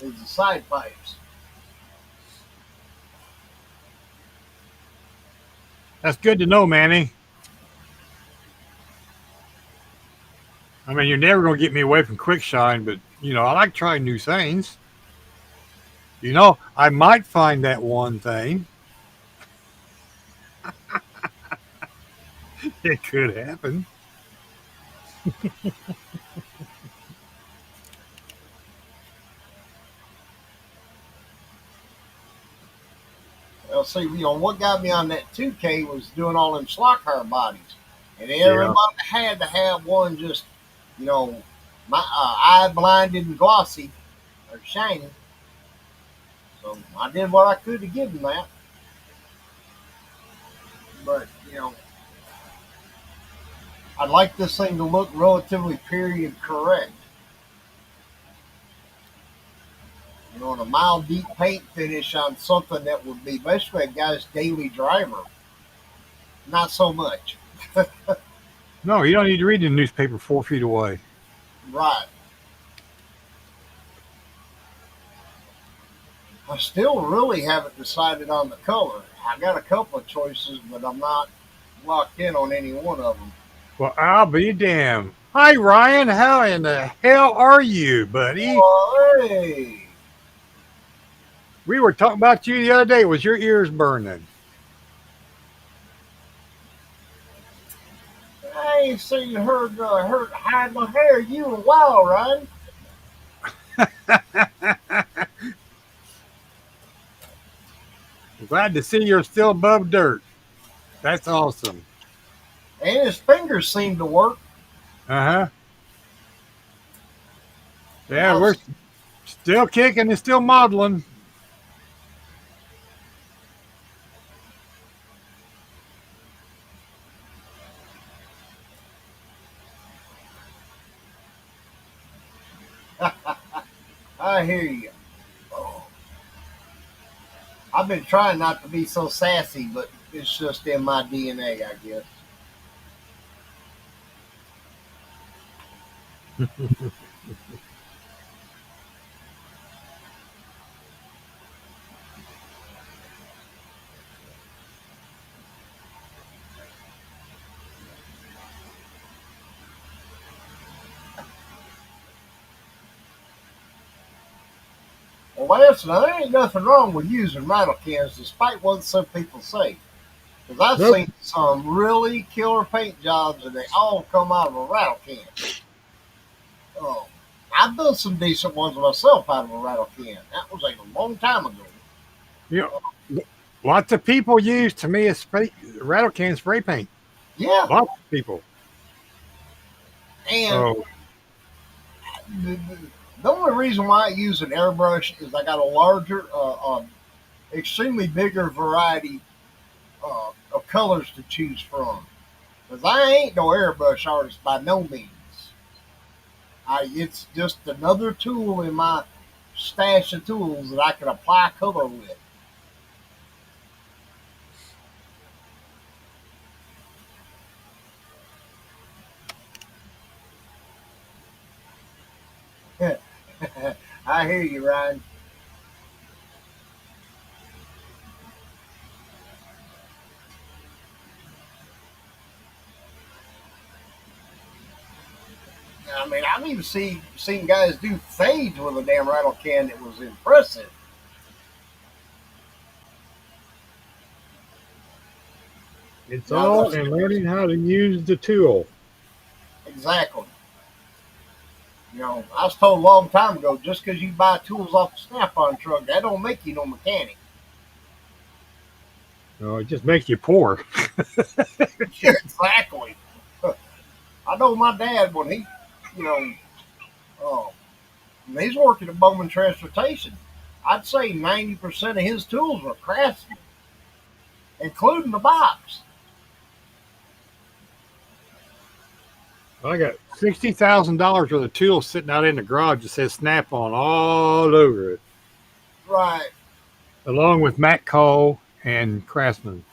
is the side pipes. That's good to know, Manny. I mean, you're never going to get me away from quick shine, but I like trying new things. I might find that one thing. It could happen. Well, see, what got me on that 2K was doing all them slot car bodies, and Yeah. everybody had to have one just, you know, my eye blinded and glossy or shiny. So I did what I could to give them that. But I'd like this thing to look relatively period correct. And a mild deep paint finish on something that would be basically a guy's daily driver. Not so much. No, you don't need to read the newspaper 4 feet away. Right. I still really haven't decided on the color. I got a couple of choices, but I'm not locked in on any one of them. Well, I'll be damned. Hi, Ryan. How in the hell are you, buddy? Well, hey, We were talking about you the other day. Was your ears burning? I ain't seen her hide my hair you in a while, Ryan. Glad to see you're still above dirt. That's awesome. And his fingers seem to work. Uh huh. And Yeah, we're still kicking and still modeling. I hear you. Oh, I've been trying not to be so sassy, but it's just in my DNA, I guess. Well, listen, there ain't nothing wrong with using rattle cans, despite what some people say. Because I've Nope. seen some really killer paint jobs, and they all come out of a rattle can. Um, I've done some decent ones myself out of a rattle can. That was like a long time ago. You know, lots of people use to me a rattle can spray paint. Yeah, Lots of people. and So the only reason why I use an airbrush is I got a larger, extremely bigger variety of colors to choose from. Because I ain't no airbrush artist by no means. It's just another tool in my stash of tools that I can apply color with. I hear you, Ryan. I mean, I've even seen guys do fades with a damn rattle can that was impressive. it's Now, all that's in learning how to use the tool. exactly. I was told a long time ago, just because you buy tools off the Snap-on truck, that don't make you no mechanic. It just makes you poor. Yeah, exactly. I know my dad when you know, uh, when he's working at Bowman Transportation. I'd say 90% of his tools were craftsmen, including the box. I got $60,000 worth of tools sitting out in the garage that says Snap on all over it, Right. along with Matt Cole and Craftsman.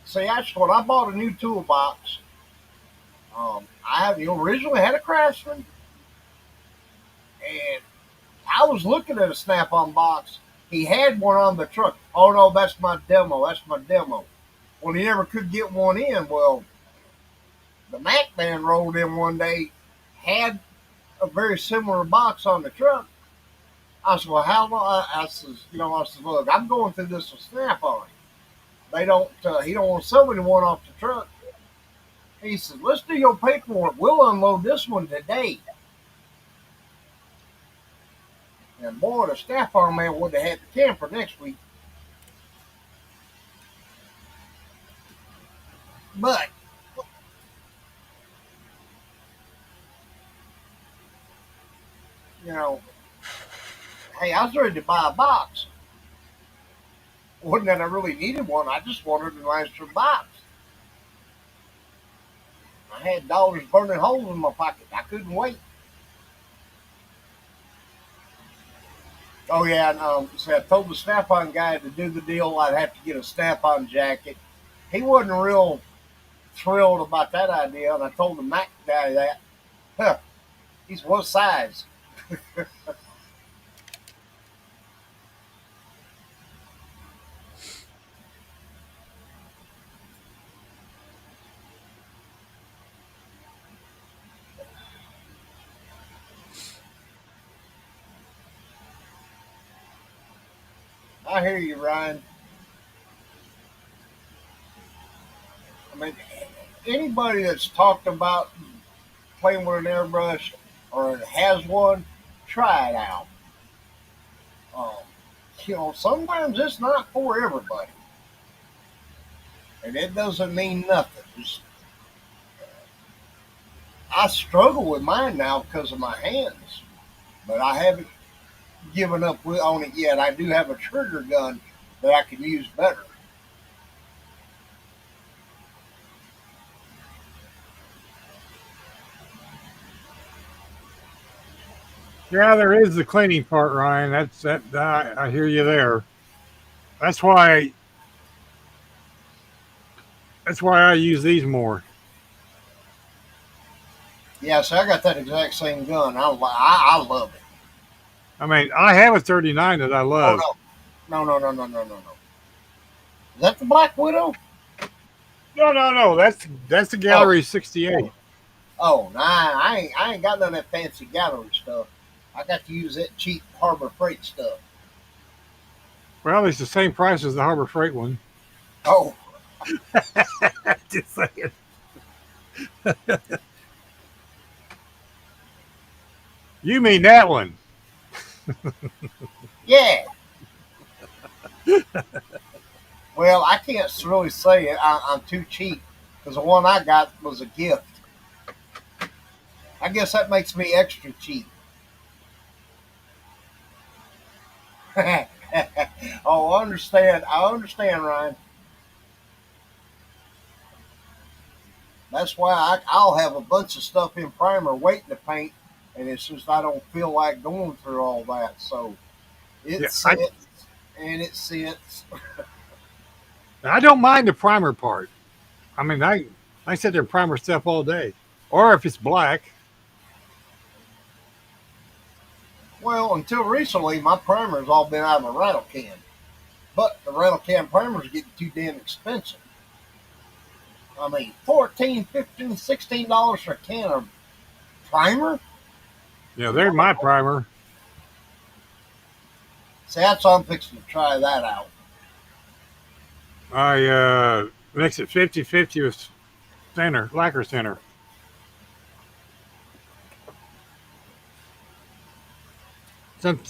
See, actually, when I bought a new toolbox, originally had a Craftsman, and I was looking at a Snap-on box. He had one on the truck. Oh no, that's my demo. That's my demo. Well, he never could get one in. Well, the Mac man rolled in one day, had a very similar box on the truck. I said, well, how long? I said, look, I'm going through this with Snap-on. He don't want to sell me one off the truck. He said, let's do your paperwork. We'll unload this one today. And boy, the Snap-on man would have had the camper next week. But, you know, hey, I was ready to buy a box. Wasn't that I really needed one. I just wanted a nicer box. I had dollars burning holes in my pocket. I couldn't wait. Oh yeah, and so I told the Snap-on guy to do the deal. I'd have to get a Snap-on jacket. He wasn't real thrilled about that idea, and I told the Mac guy that. Huh, he's what size? I hear you, Ryan. I mean, anybody that's talked about playing with an airbrush or has one, try it out. Um, sometimes it's not for everybody, and it doesn't mean nothing. I struggle with mine now because of my hands, but I haven't given up on it yet. I do have a trigger gun that I can use better. Yeah, there is the cleaning part, Ryan. That's that. I hear you there. That's why. That's why I use these more. Yeah, so I got that exact same gun. I love it. I mean, I have a 39 that I Oh love. no. Is that the Black Widow? No. That's the Oh, Gallery 68. oh, nah, I ain't got none of that fancy gallery stuff. I got to use that cheap Harbor Freight stuff. Well, it's the same price as the Harbor Freight one. Oh, Just saying. You mean that one? Yeah. Well, I can't really say it. I'm too cheap because the one I got was a gift. I guess that makes me extra cheap. Oh, I understand. I understand, Ryan. That's why I'll have a bunch of stuff in primer waiting to paint, and it's just I don't feel like going through all that. So Yeah, it sits and it sits. I don't mind the primer part. I mean, I sit there and primer stuff all day, or if it's black. Well, until recently, my primer's all been out of a rattle can, but the rattle can primers are getting too damn expensive. I mean, 14, 15, $16 for a can of primer. You know, there's my primer. See, that's why I'm fixing to try that out. I mix it 50-50 with center, lacquer center. Some,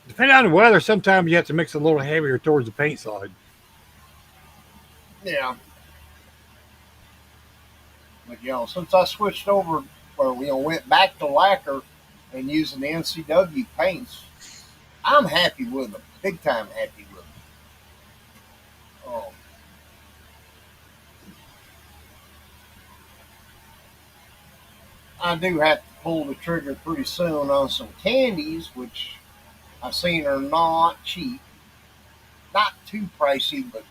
depending on the weather, sometimes you have to mix a little heavier towards the paint side. Yeah, but since I switched over, or went back to lacquer and using the NCW paints, I'm happy with them. Big time happy with them. Um, I do have to pull the trigger pretty soon on some candies, which I've seen are not cheap, not too pricey, but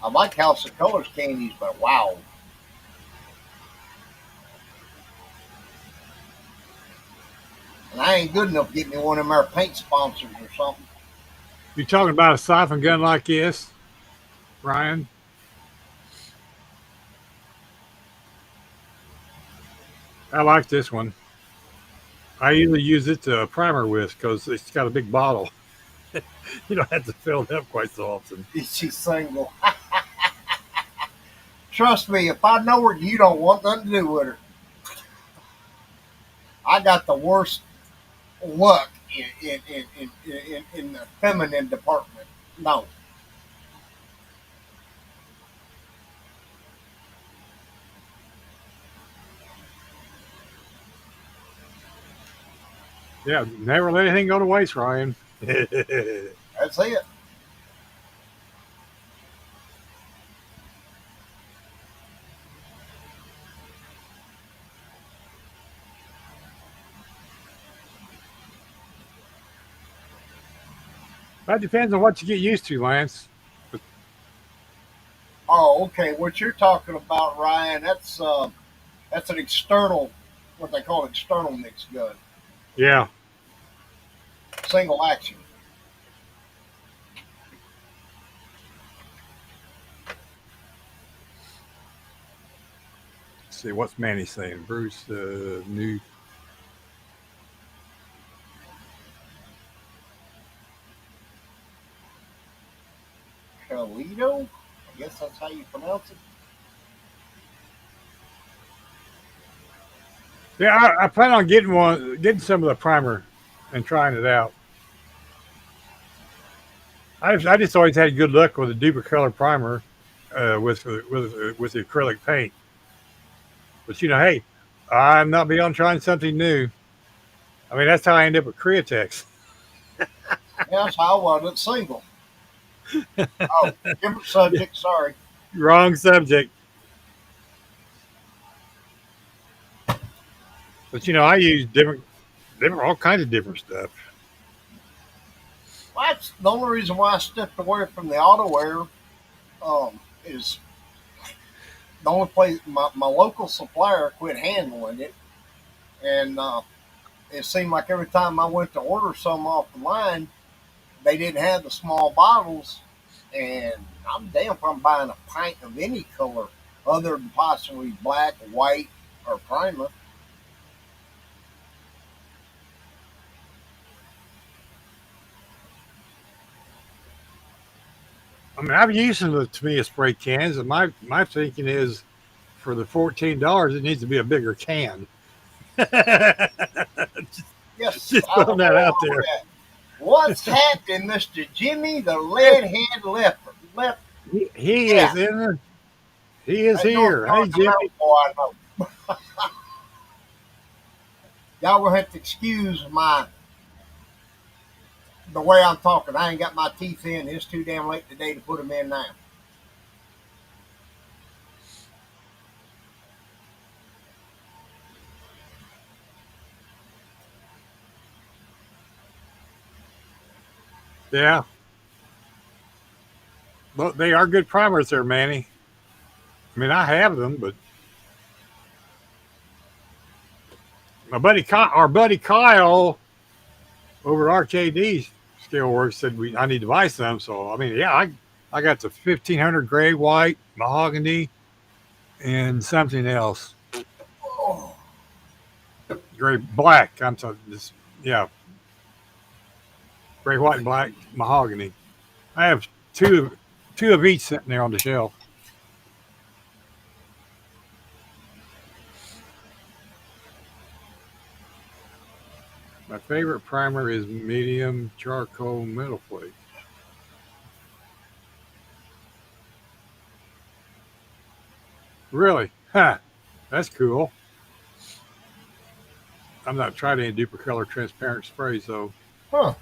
I like House of Colors candies, but wow. And I ain't good enough to get me one of them our paint sponsors or something. You talking about a siphon gun like this, Ryan? I like this one. I usually use it to primer with because it's got a big bottle. You don't have to fill it up quite so often. She's single. Trust me, if I know her, you don't want nothing to do with her. I got the worst luck in the feminine department. No. Yeah, never let anything go to waste, Ryan. That's it. That depends on what you get used to, Lance. But Oh, okay. What you're talking about, Ryan? That's an external, what they call external mix gun, yeah, single action. let's see what's Manny saying. Bruce, new. Toledo. I guess that's how you pronounce it. Yeah, I plan on getting some of the primer and trying it out. I just always had good luck with the deeper color primer with the acrylic paint. But hey, I'm not beyond trying something new. I mean, that's how I end up with Createx. Yeah, that's how I was single. Oh, different subject. Sorry. Wrong subject. But I use different, all kinds of different stuff. Well, that's the only reason why I stepped away from the auto wear. Is the only place my local supplier quit handling it, and it seemed like every time I went to order some off the line, they didn't have the small bottles, and I'm damn if I'm buying a pint of any color other than possibly black, white, or primer. I mean, I've used some of the Tamiya spray cans, and my thinking is for the $14, it needs to be a bigger can. Yes, Just I throwing will that go out along there. with that. What's happening, Mr. Jimmy, the lead-head leopard? He Yeah, is in the, he is that North here. Hey, Georgia Jimmy. mountain boy, I know. Y'all gonna have to excuse the way I'm talking. I ain't got my teeth in. It's too damn late today to put them in now. Yeah. Well, they are good primers there, Manny. I mean, I have them, but our buddy Kyle over at RKD Steelworks said I need to buy some. So I mean, yeah, I got the 1500 gray white mahogany and something else, Oh, gray black. I'm sorry, this yeah, gray white and black mahogany. I have two of each sitting there on the shelf. My favorite primer is medium charcoal metal flake. Really? Huh. That's cool. I'm not trying any duper color transparent sprays though. huh.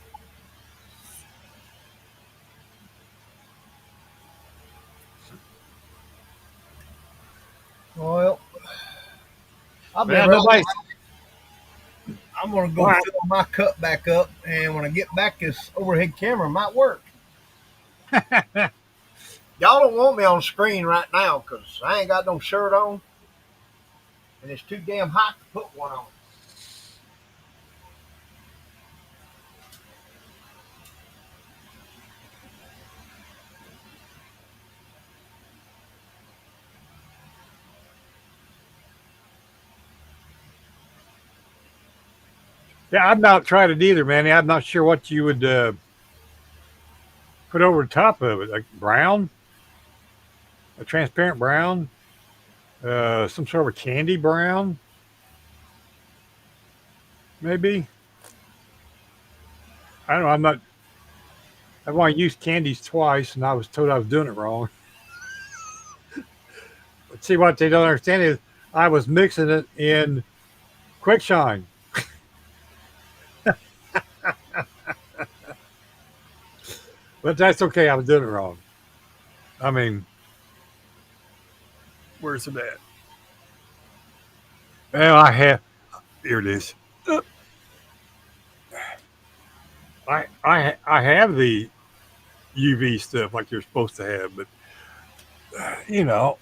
Well, I'll be Well, right. nobody's. I'm gonna go Why? fill my cup back up, and when I get back, this overhead camera might work. Y'all don't want me on screen right now because I ain't got no shirt on, and it's too damn hot to put one on. Yeah, I've not tried it either, man. I'm not sure what you would put over the top of it, like brown, a transparent brown, some sort of a candy brown, maybe. I don't know. I'm not. I've only used candies twice, and I was told I was doing it wrong. But see, what they don't understand is I was mixing it in quick shine, but that's okay. I was doing it wrong. I mean, where's it at? Well, I have. Here it is. I have the UV stuff like you're supposed to have, but you know,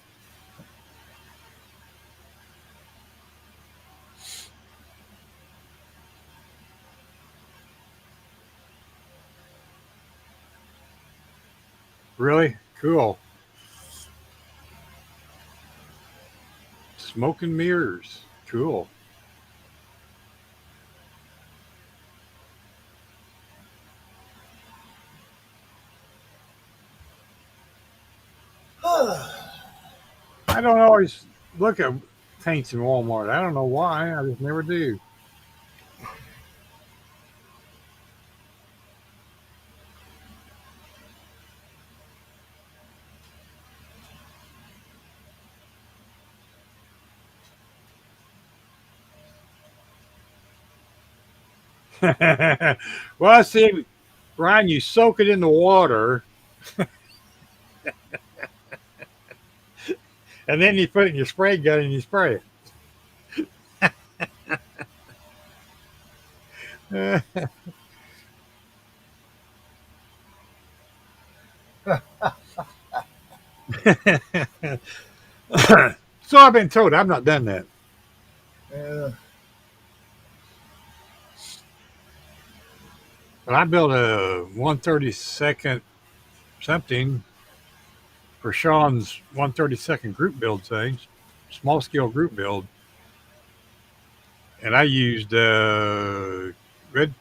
really cool. Smoke and mirrors, cool. I don't always look at paints in Walmart. I don't know why. I just never do. Well, see, Brian, you soak it in the water and then you put it in your spray gun and you spray it. So I've been told. I've not done that. Uh, But I built a 132nd something for Sean's 132nd group build thing, small scale group build. And I used red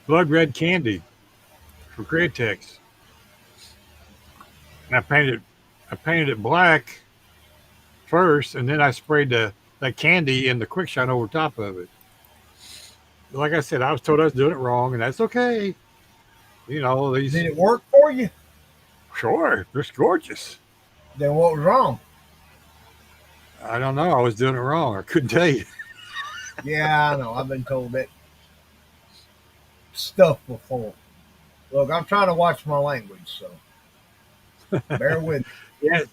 blood red candy for Createx. And I painted I painted it black first, and then I sprayed the candy and the quick shine over top of it. Like I said, I was told I was doing it wrong, and that's okay. You know, these Did it work for you? sure, it's gorgeous. Then what was wrong? I don't know. I was doing it wrong. I couldn't tell you. Yeah, I know. I've been told that stuff before. Look, I'm trying to watch my language, so bear with me. Yes,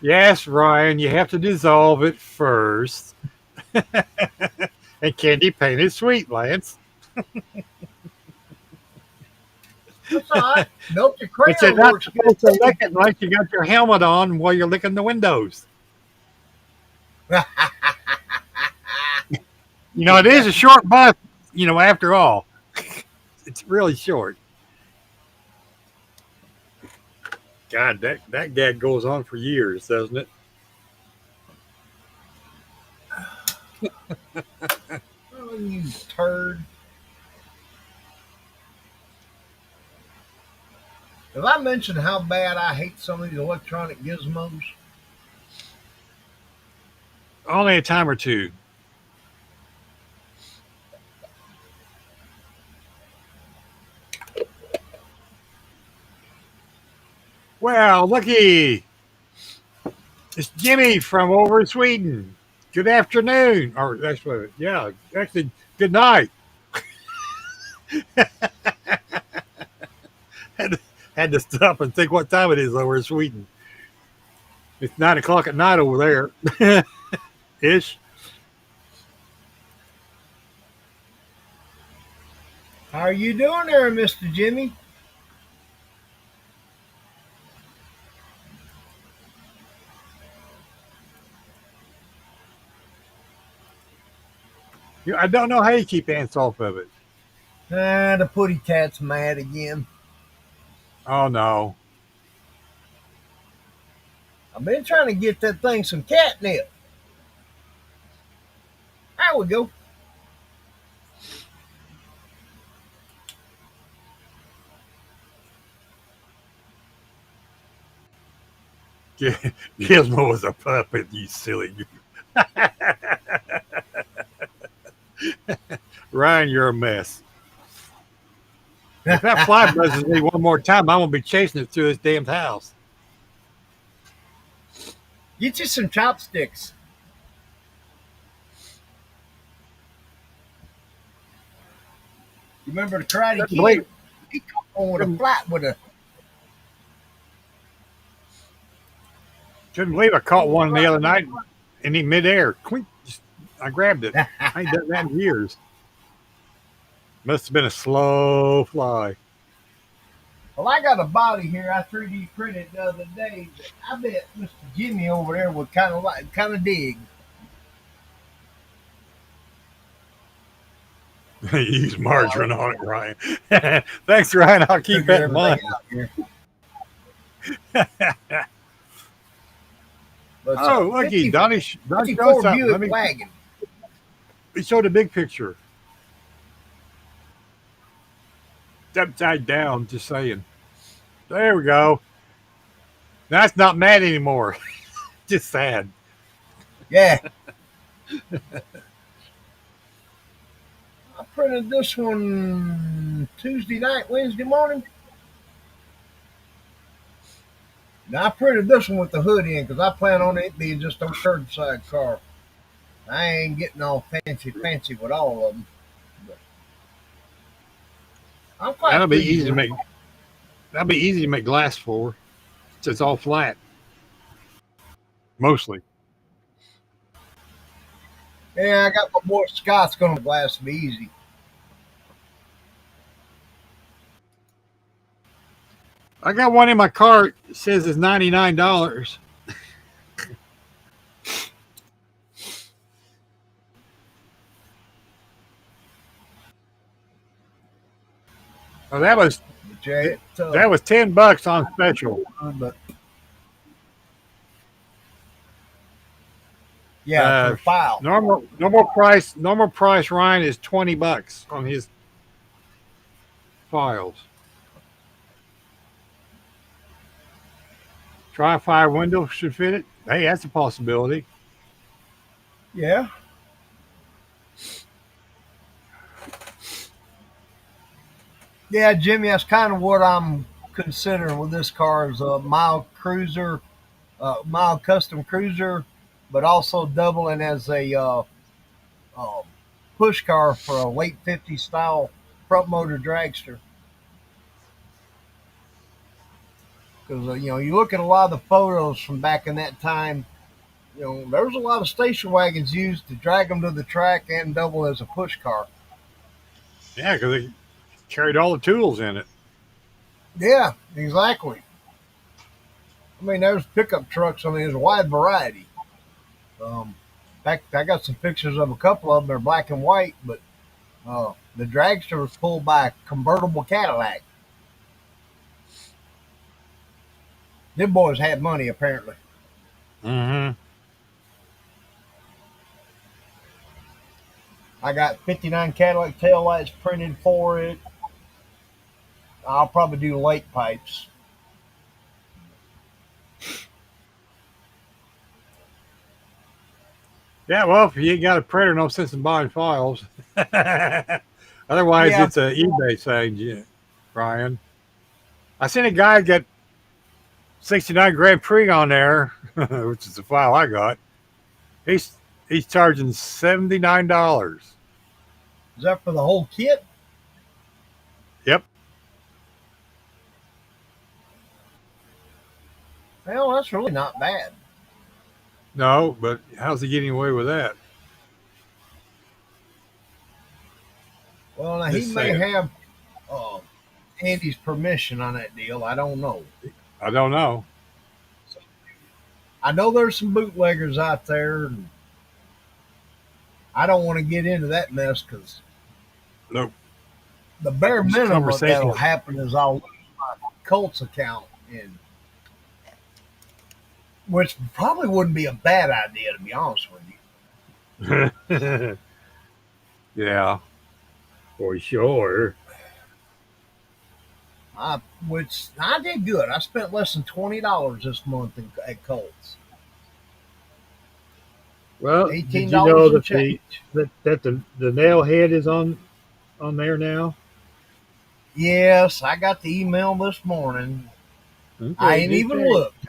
yes, Ryan. You have to dissolve it first, and candy paint is sweet, Lance. That's all right. Melted But you're crayon not works supposed to good. lick it like you got your helmet on while you're licking the windows. You know, it is a short bus, you know, after all. It's really short. God, that gag goes on for years, doesn't it? Oh, you turd. Have I mentioned how bad I hate some of these electronic gizmos? Only a time or two. Well, looky. It's Jimmy from over in Sweden. Good afternoon. Or that's what, yeah, actually, good night. had, to, had to stop and think what time it is over in Sweden. It's 9 o'clock at night over there. Ish. How are you doing there, Mr. Jimmy? I don't know how you keep ants off of it. Ah, the putty cat's mad again. Oh, no. I've been trying to get that thing some catnip. There we go. Gizmo was a puppet, you silly. Ryan, you're a mess. If that fly buzzes me one more time, I'm going to be chasing it through this damn house. Get you some chopsticks. You remember the Karate Couldn't Kid? believe, He caught one with a couldn't, flat with a. couldn't believe I caught one the other night in the midair. I grabbed it. I ain't done that in years. Must have been a slow fly. Well, I got a body here I 3D printed the other day. That I bet Mr. Jimmy over there would kind of dig. Use Oh, margarine on it, Ryan. Thanks, Ryan. I'll keep sugar that in everything mind. out here. But it's a Oh, looky, Donnie showed 54 something. Buick wagon. He showed a big picture. It's upside down, just saying. There we go. Now it's not mad anymore. Just sad. Yeah. I printed this one Tuesday night, Wednesday morning. Now I printed this one with the hood in because I plan on it being just a curbside car. I ain't getting all fancy with all of them. But I'm That'll quite be pleased easy to with make. it. That'll be easy to make glass for. It's all flat, mostly. Yeah, I got my boy Scott's gonna glass me easy. I got one in my cart. It says it's $99. Oh, But yeah, it's that was $10 on special. but yeah, for the file. Normal price. Ryan is $20 on his files. Tri-Fi window should fit it. Hey, that's a possibility. Yeah. Yeah, Jimmy, that's kind of what I'm considering with this car is a mild cruiser, mild custom cruiser, but also doubling as a um, push car for a late '50s style front motor dragster. Because you look at a lot of the photos from back in that time. There was a lot of station wagons used to drag them to the track and double as a push car. Yeah, because it carried all the tools in it. Yeah, exactly. I mean, there's pickup trucks. I mean, there's a wide variety. In fact, I got some pictures of a couple of them. They're black and white, but the dragster was pulled by a convertible Cadillac. Them boys had money, apparently. Mm-hmm. I got 59 Cadillac taillights printed for it. I'll probably do lake pipes. Yeah, well, if you ain't got a printer, no sense in buying files. Otherwise, Yeah, it's an eBay thing, Brian. I seen a guy get 69 Grand Prix on there, which is the file I got. He's he's charging $79. is that for the whole kit? Yep. Well, that's really not bad. No, but how's he getting away with that? Well, now he Just may saying. have uh, Andy's permission on that deal. I don't know. I don't know. I know there's some bootleggers out there, and I don't want to get into that mess because Nope. the bare This minimum conversation. that'll happen is I'll lose my Colts account, and which probably wouldn't be a bad idea to be honest with you. Yeah, for sure. Which I did good. I spent less than $20 this month at Colts. Well, Eighteen did you know dollars and that change. the nail head is on there now? Yes, I got the email this morning. I Okay, ain't good even thing. looked.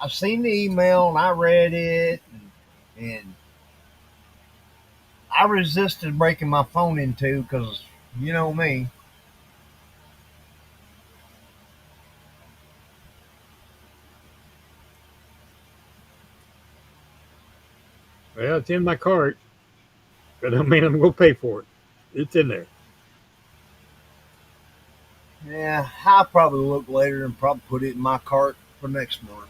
I've seen the email and I read it, and I resisted breaking my phone into because you know me. Well, it's in my cart. That don't mean I'm gonna pay for it. It's in there. Yeah, I'll probably look later and probably put it in my cart for next month.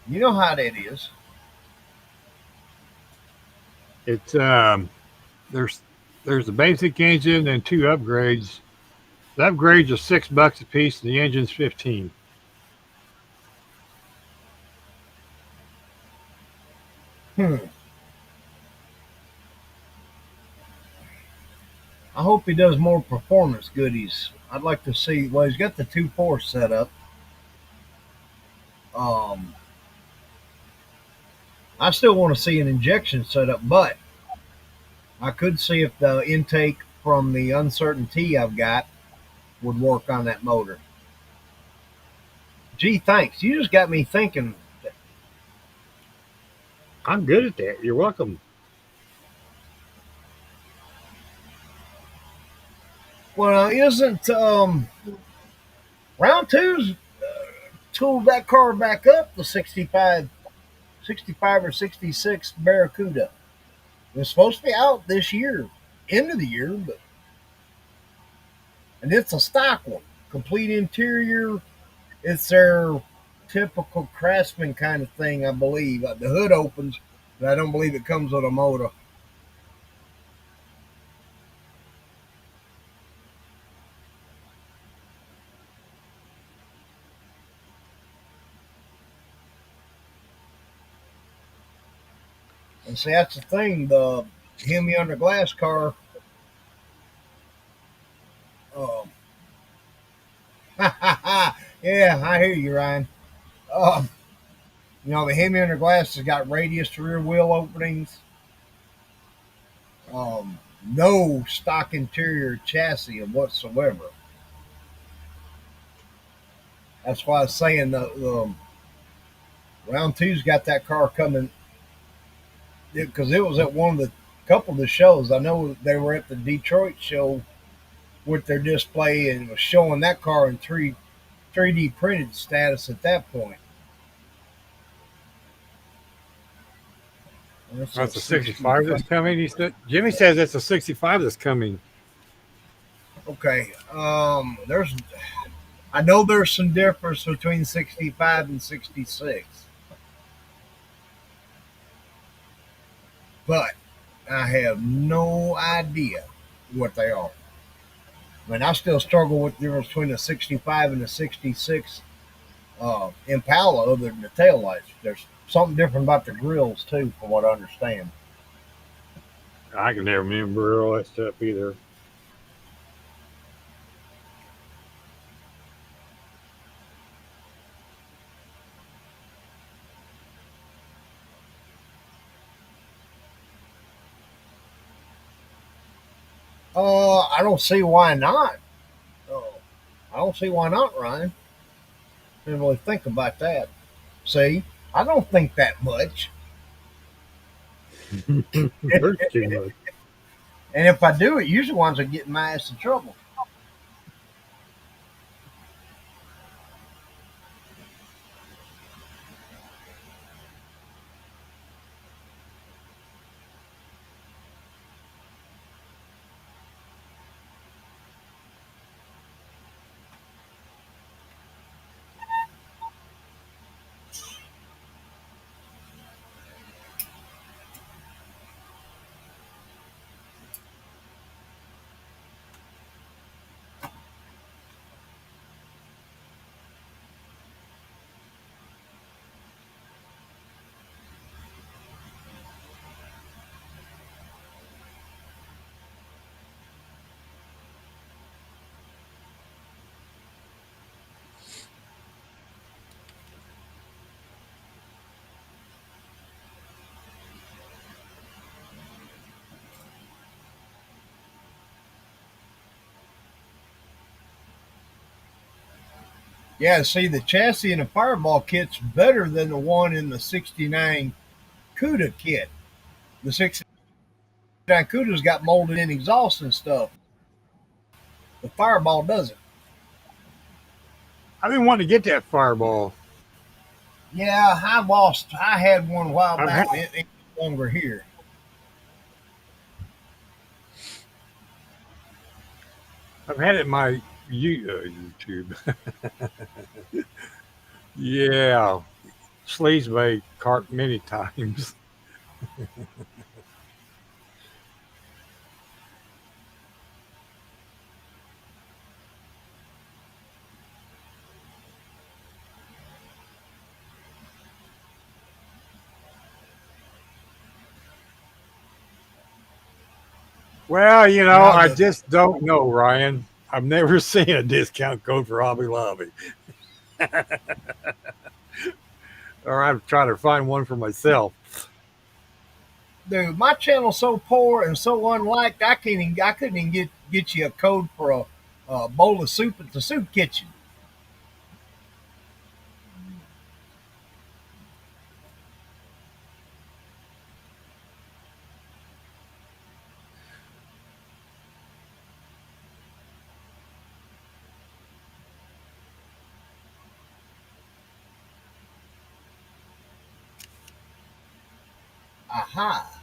You know how that is. It's there's there's a basic engine and two upgrades. The upgrades are $6 a piece, and the engine's 15. Hmm. I hope he does more performance goodies. I'd like to see. Well, he's got the 2.4 set up. Um, I still want to see an injection setup, but I could see if the intake from the uncertainty I've got would work on that motor. Gee, thanks. You just got me thinking. I'm good at that. You're welcome. Well, isn't round two's tooled that car back up to 65 or 66 Barracuda? It's supposed to be out this year, end of the year, but and it's a stock one, complete interior. It's their typical Craftsman kind of thing, I believe. The hood opens, but I don't believe it comes with a motor. And see, that's the thing. The Hemi under glass car. Um, Yeah, I hear you, Ryan. Um, the Hemi under glass has got radius to rear wheel openings. No stock interior chassis whatsoever. That's why I was saying the round two's got that car coming because it was at one of the couple of the shows. I know they were at the Detroit show with their display and it was showing that car in 3D printed status at that point. That's a That's a 65 65. that's coming. He said Jimmy says it's a 65 that's coming. Okay. I know there's some difference between 65 and 66, but I have no idea what they are. I mean, I still struggle with the difference between a 65 and a 66 Impala other than the taillights. There's something different about the grills, too, from what I understand. I can never remember all that stuff either. I don't see why not. Uh, I don't see why not, Ryan. Didn't really think about that. See, I don't think that much. There's too much. And if I do, it usually winds up getting my ass in trouble. Yeah, see, the chassis in the Fireball kit's better than the one in the 69 CUDA kit. The 69 CUDA's got molded in exhaust and stuff. The Fireball doesn't. I've been wanting to get that Fireball. Yeah, I had one a while I've had back, and it ain't no longer here. I've had it in my YouTube. Yeah, Sleaze Bay cart many times. Well, Now I the just don't know, Ryan. I've never seen a discount code for Hobby Lobby, or I've tried to find one for myself. Dude, my channel's so poor and so unliked. I couldn't even get you a code for a bowl of soup at the soup kitchen. Aha.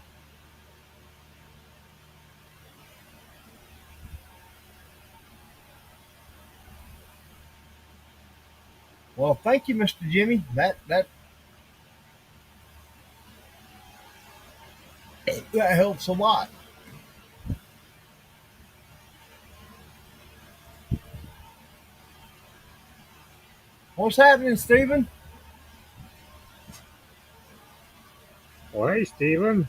Well, thank you, Mr. Jimmy. That helps a lot. What's happening, Stephen? Well, hey, Steven.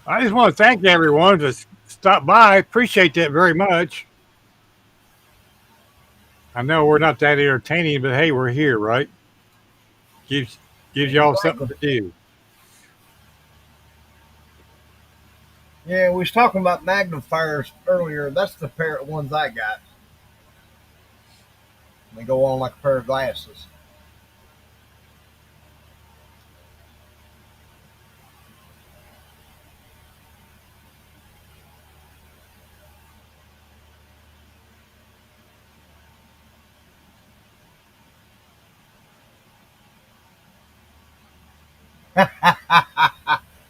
I just want to thank everyone to stop by. Appreciate that very much. I know we're not that entertaining, but hey, we're here, right? Gives gives y'all something Exactly. to do. Yeah, we was talking about magnifiers earlier. That's the pair of ones I got. They go on like a pair of glasses.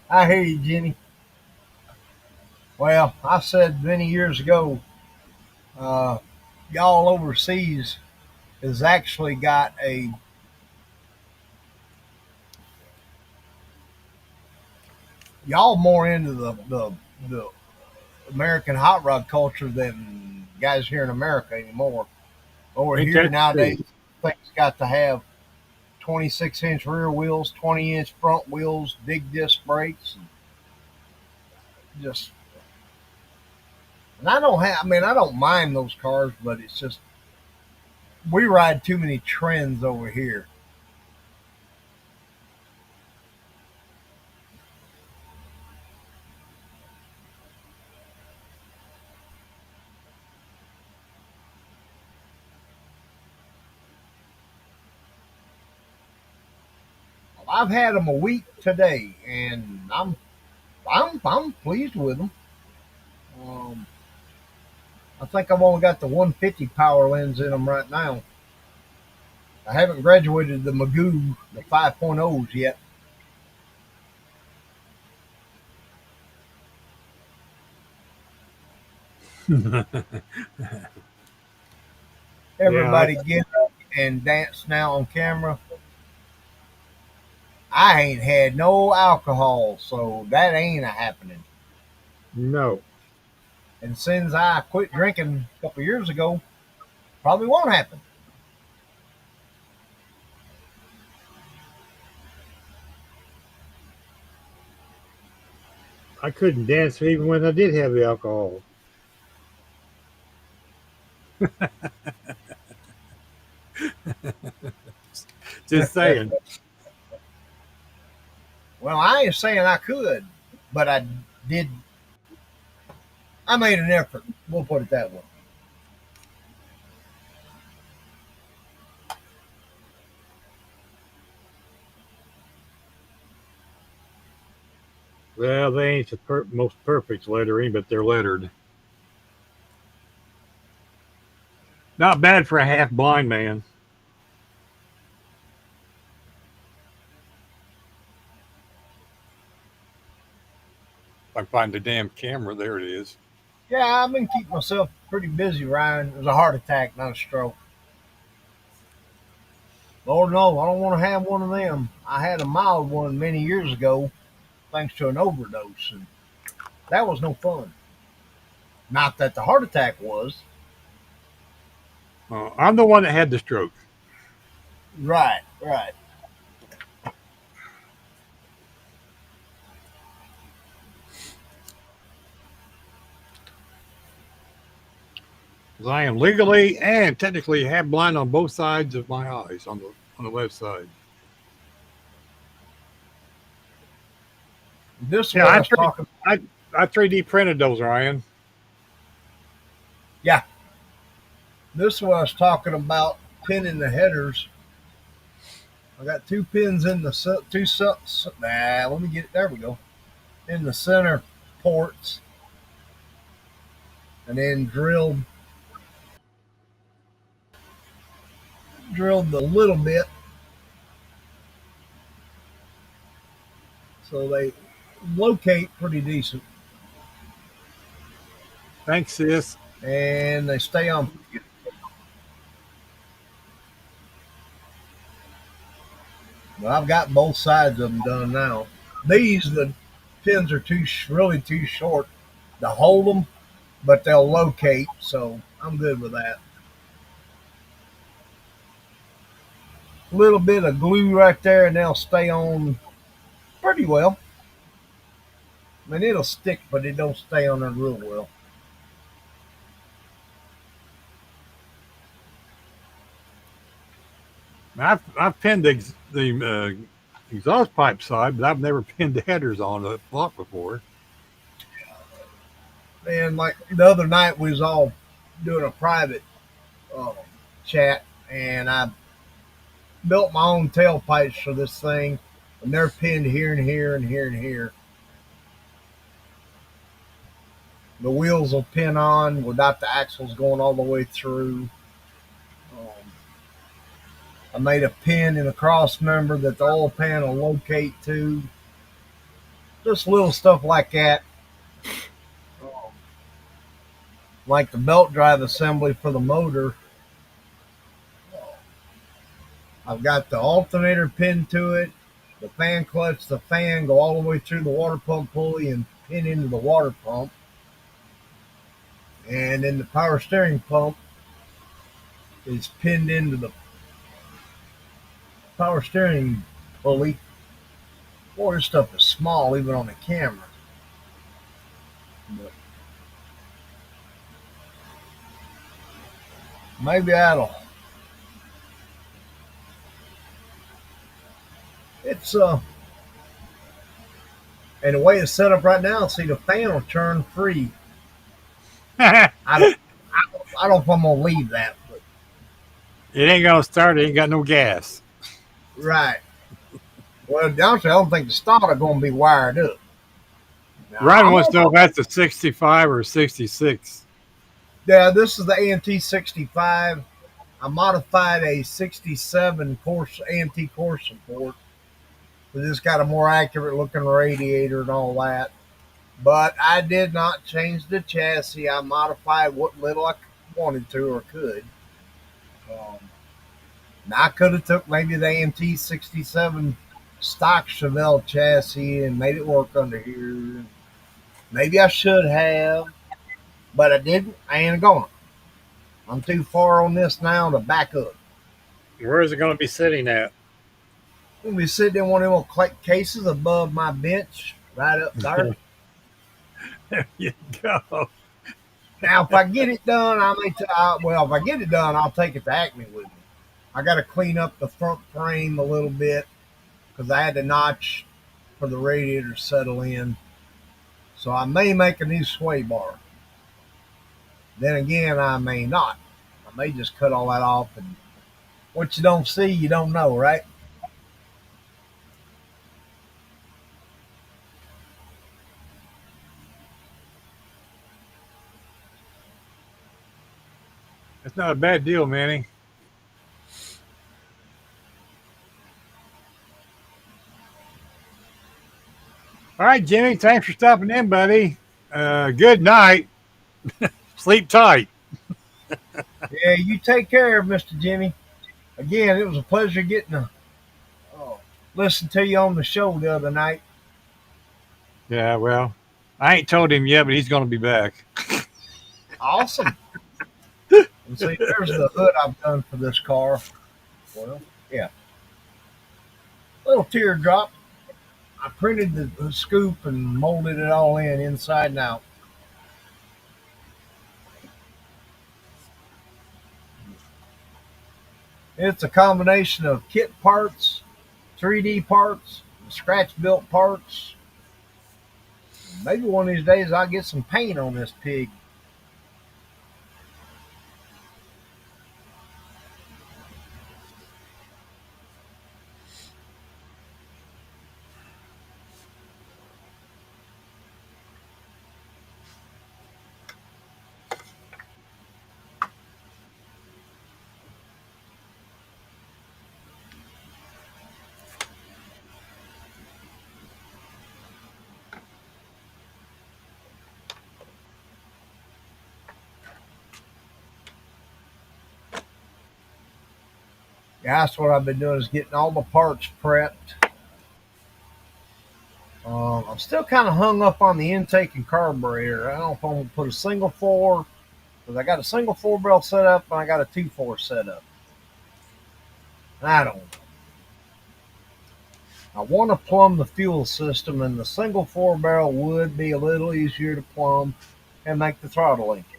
I hear you, Jenny. Well, I said many years ago, uh, y'all overseas has actually got a y'all more into the American hot rod culture than guys here in America anymore. Over Ain't here that nowadays, true? things got to have 26-inch rear wheels, 20-inch front wheels, big disc brakes, and just. And I don't have. I mean, I don't mind those cars, but it's just we ride too many trends over here. I've had them a week today, and I'm pleased with them. Um, I think I've only got the 150 power lens in them right now. I haven't graduated the Magoo, the 5.0s yet. Yeah, Everybody get up and dance now on camera. I ain't had no alcohol, so that ain't a happening. no, And since I quit drinking a couple years ago, probably won't happen. I couldn't dance even when I did have the alcohol. Just saying. Well, I ain't saying I could, but I did. I made an effort. We'll put it that way. Well, they ain't the most perfect lettering, but they're lettered. Not bad for a half blind man. If I find the damn camera, there it is. Yeah, I've been keeping myself pretty busy, Ryan. It was a heart attack, not a stroke. Lord, no, I don't want to have one of them. I had a mild one many years ago, thanks to an overdose, and that was no fun. Not that the heart attack was. I'm the one that had the stroke. Right, right. 'Cause I am legally and technically half blind on both sides of my eyes on the left side. This is Yeah, what I was talking. I I 3D printed those, Ryan. Yeah, this is what I was talking about. Pinning the headers. I got two pins in the let me get it. There we go. In the center ports, and then drilled a little bit so they locate pretty decent, Thanks, sis. and they stay on. Well, I've got both sides of them done now. The pins are really too short to hold them, but they'll locate, so I'm good with that. A little bit of glue right there, and they'll stay on pretty well. I mean, it'll stick, but it don't stay on there real well. I've pinned the exhaust pipe side, but I've never pinned the headers on the block before. And like the other night, we was all doing a private uh, chat, and I built my own tailpipes for this thing, and they're pinned here and here and here and here. The wheels will pin on without the axles going all the way through. Um, I made a pin in a cross member that the oil pan will locate to. Just little stuff like that. Um, like the belt drive assembly for the motor. I've got the alternator pinned to it, the fan clutch, the fan go all the way through the water pump pulley and pin into the water pump. And then the power steering pump is pinned into the power steering pulley. Boy, this stuff is small even on the camera. But maybe that'll. It's and the way it's set up right now, see the fan will turn free. It I don't, I don't know if I'm gonna leave that, but ain't gonna start. It ain't got no gas. right. Well, honestly, I don't think the starter gonna be wired up. Now, Ryan wants to know if that's a 65 or a 66. Yeah, this is the AMT 65. I modified a 67 course AMT course support. It's got a more accurate looking radiator and all that. But I did not change the chassis. I modified what little I wanted to or could. Um, I could have took maybe the AMT 67 stock Chevelle chassis and made it work under here. Maybe I should have, but I didn't. I ain't going. I'm too far on this now to back up. Where is it going to be sitting at? I'm gonna be sitting in one of them little cases above my bench, right up there. There you go. Now, if I get it done, if I get it done, I'll take it to Acme with me. I got to clean up the front frame a little bit because I had the notch for the radiator to settle in. So I may make a new sway bar. Then again, I may not. I may just cut all that off, and what you don't see, you don't know, right? That's not a bad deal, Manny. All right, Jimmy. Thanks for stopping in, buddy. Good night. Sleep tight. Yeah, you take care, Mr. Jimmy. Again, it was a pleasure getting to listen to you on the show the other night. Yeah, well, I ain't told him yet, but he's going to be back. Awesome. And see, there's the hood I've done for this car. Well, yeah. Little teardrop. I printed the scoop and molded it all in inside and out. It's a combination of kit parts, 3D parts, scratch built parts. Maybe one of these days I'll get some paint on this pig. Yeah, that's what I've been doing is getting all the parts prepped. I'm still kind of hung up on the intake and carburetor. I don't know if I'm going to put a single four, because I got a single four barrel set up and I got a 2.4 set up. I don't know. I want to plumb the fuel system, and the single four barrel would be a little easier to plumb and make the throttle linkage.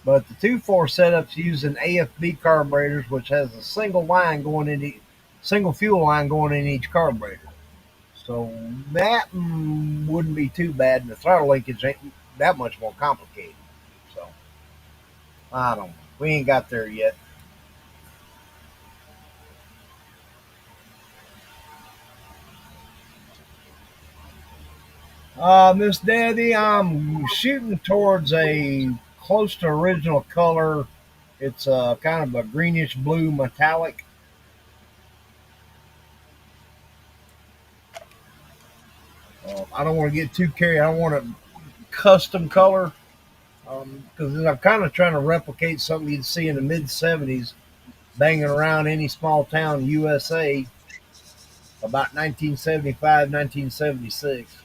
But the 2.4 setup's using AFB carburetors, which has a single fuel line going in each carburetor. So that wouldn't be too bad, and the throttle linkage ain't that much more complicated. So I don't know. We ain't got there yet. Miss Daddy, I'm shooting towards a close to original color. It's kind of a greenish blue metallic. I don't want to get too carried. I don't want a custom color because I'm kind of trying to replicate something you'd see in the mid '70s, banging around any small town USA about 1975, 1976.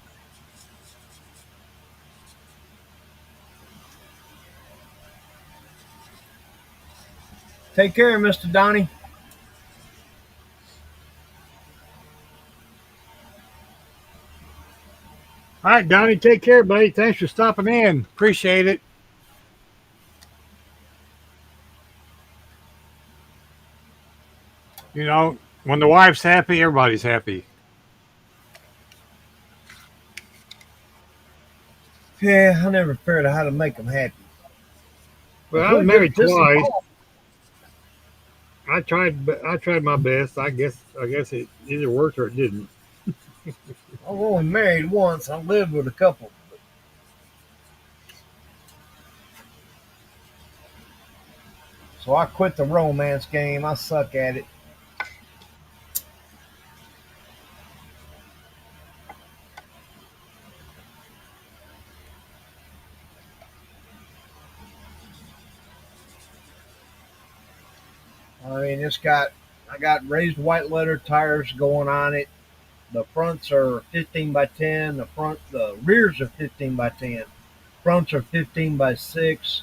Take care, Mr. Donnie. All right, Donnie, take care, buddy. Thanks for stopping in. Appreciate it. You know, when the wife's happy, everybody's happy. Yeah, I never figured out how to make them happy. Well, I was Good, good married piss 'em twice. off. I tried my best. I guess it either worked or it didn't. I was only married once. I lived with a couple. So I quit the romance game. I suck at it. I mean, I got raised white letter tires going on it. The fronts are 15 by 10. The rears are 15 by 10. Fronts are 15 by 6.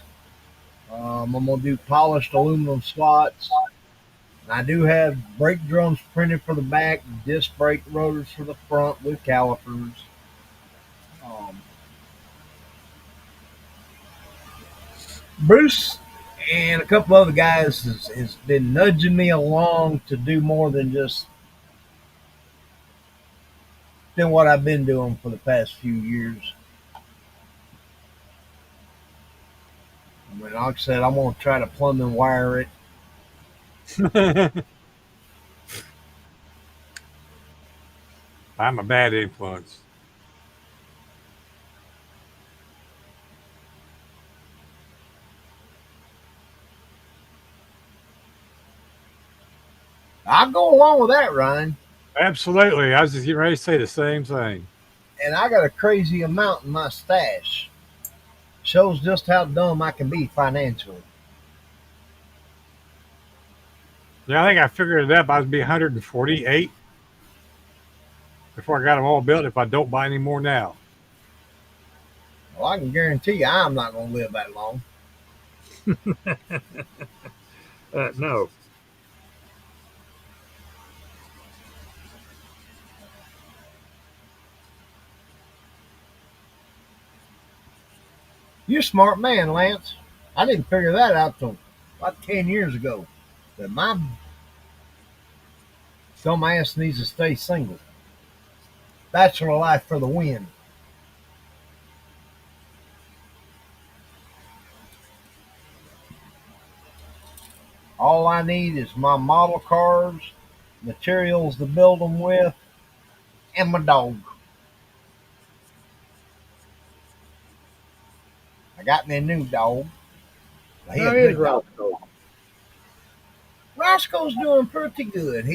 I'm gonna do polished aluminum slots. I do have brake drums printed for the back, disc brake rotors for the front with calipers. Um, Bruce and a couple other guys has been nudging me along to do more than what I've been doing for the past few years. I mean, like I said, I'm gonna try to plumb and wire it. I'm a bad influence. I'll go along with that, Ryan. Absolutely. I was just getting ready to say the same thing. And I got a crazy amount in my stash. Shows just how dumb I can be financially. Yeah, I think I figured it up. I would be 148 before I got them all built if I don't buy any more now. Well, I can guarantee you I'm not going to live that long. No. You're a smart man, Lance. I didn't figure that out till about 10 years ago. That my dumb ass needs to stay single. Bachelor life for the win. All I need is my model cars, materials to build them with, and my dog. I got me a new dog. He a That is good right. dog. Roscoe's doing pretty good.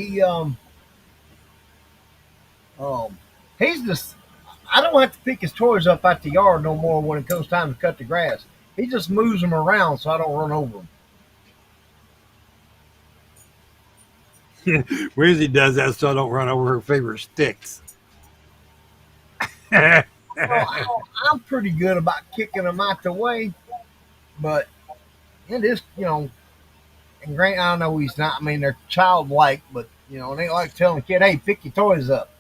Um he's just I don't have to pick his toys up out the yard no more when it comes time to cut the grass. He just moves them around so I don't run over them. Wizzy does that so I don't run over her favorite sticks. Yeah, Well, I'm pretty good about kicking them out the way, but it is, and Grant, I know he's not. I mean, they're childlike, but And they like telling a kid, hey, pick your toys up.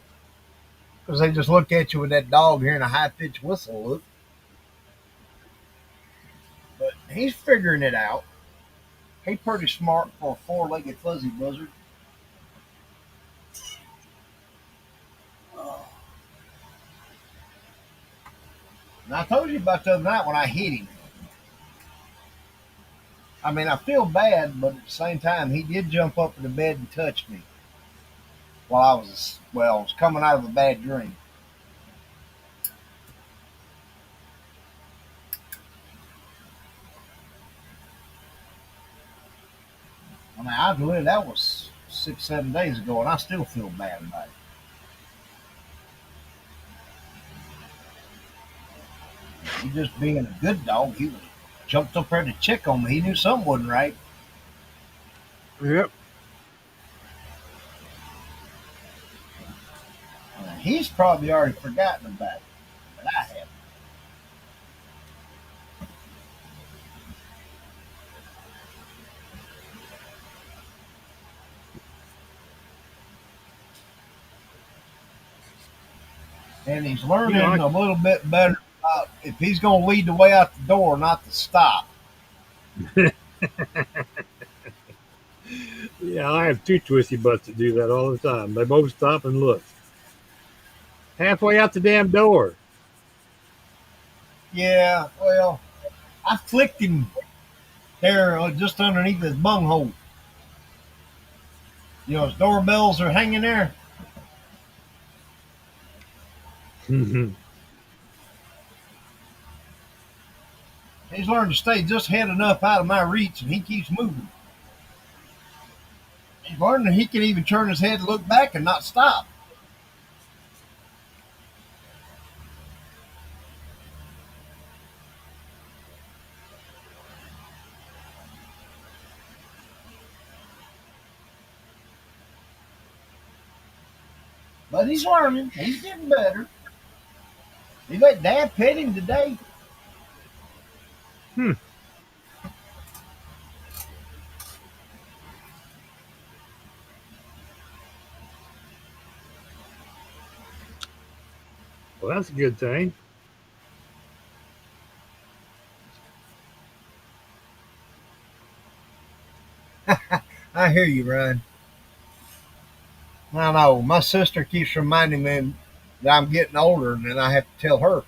Because they just look at you with that dog hearing a high pitched whistle look. But he's figuring it out. He's pretty smart for a 4-legged fuzzy buzzard. And I told you about the other night when I hit him. I mean, I feel bad, but at the same time, he did jump up in the bed and touch me while I was coming out of a bad dream. I mean, I believe that was 6, 7 days ago, and I still feel bad about it. He just being a good dog, he jumped up there to check on me. He knew something wasn't right. Yep. He's probably already forgotten about it, but I haven't. And he's learning a little bit better if he's going to lead the way out the door, not to stop. Yeah, I have 2 twisty butts that do that all the time. They both stop and look. Halfway out the damn door. Yeah, well, I flicked him there just underneath his bunghole. His doorbells are hanging there. He's learned to stay just head enough out of my reach, and he keeps moving. He's learned that he can even turn his head and look back and not stop. But he's learning. He's getting better. He let Dad pet him today. Hmm. Well, that's a good thing. I hear you, Ryan. I know. My sister keeps reminding me that I'm getting older, and then I have to tell her,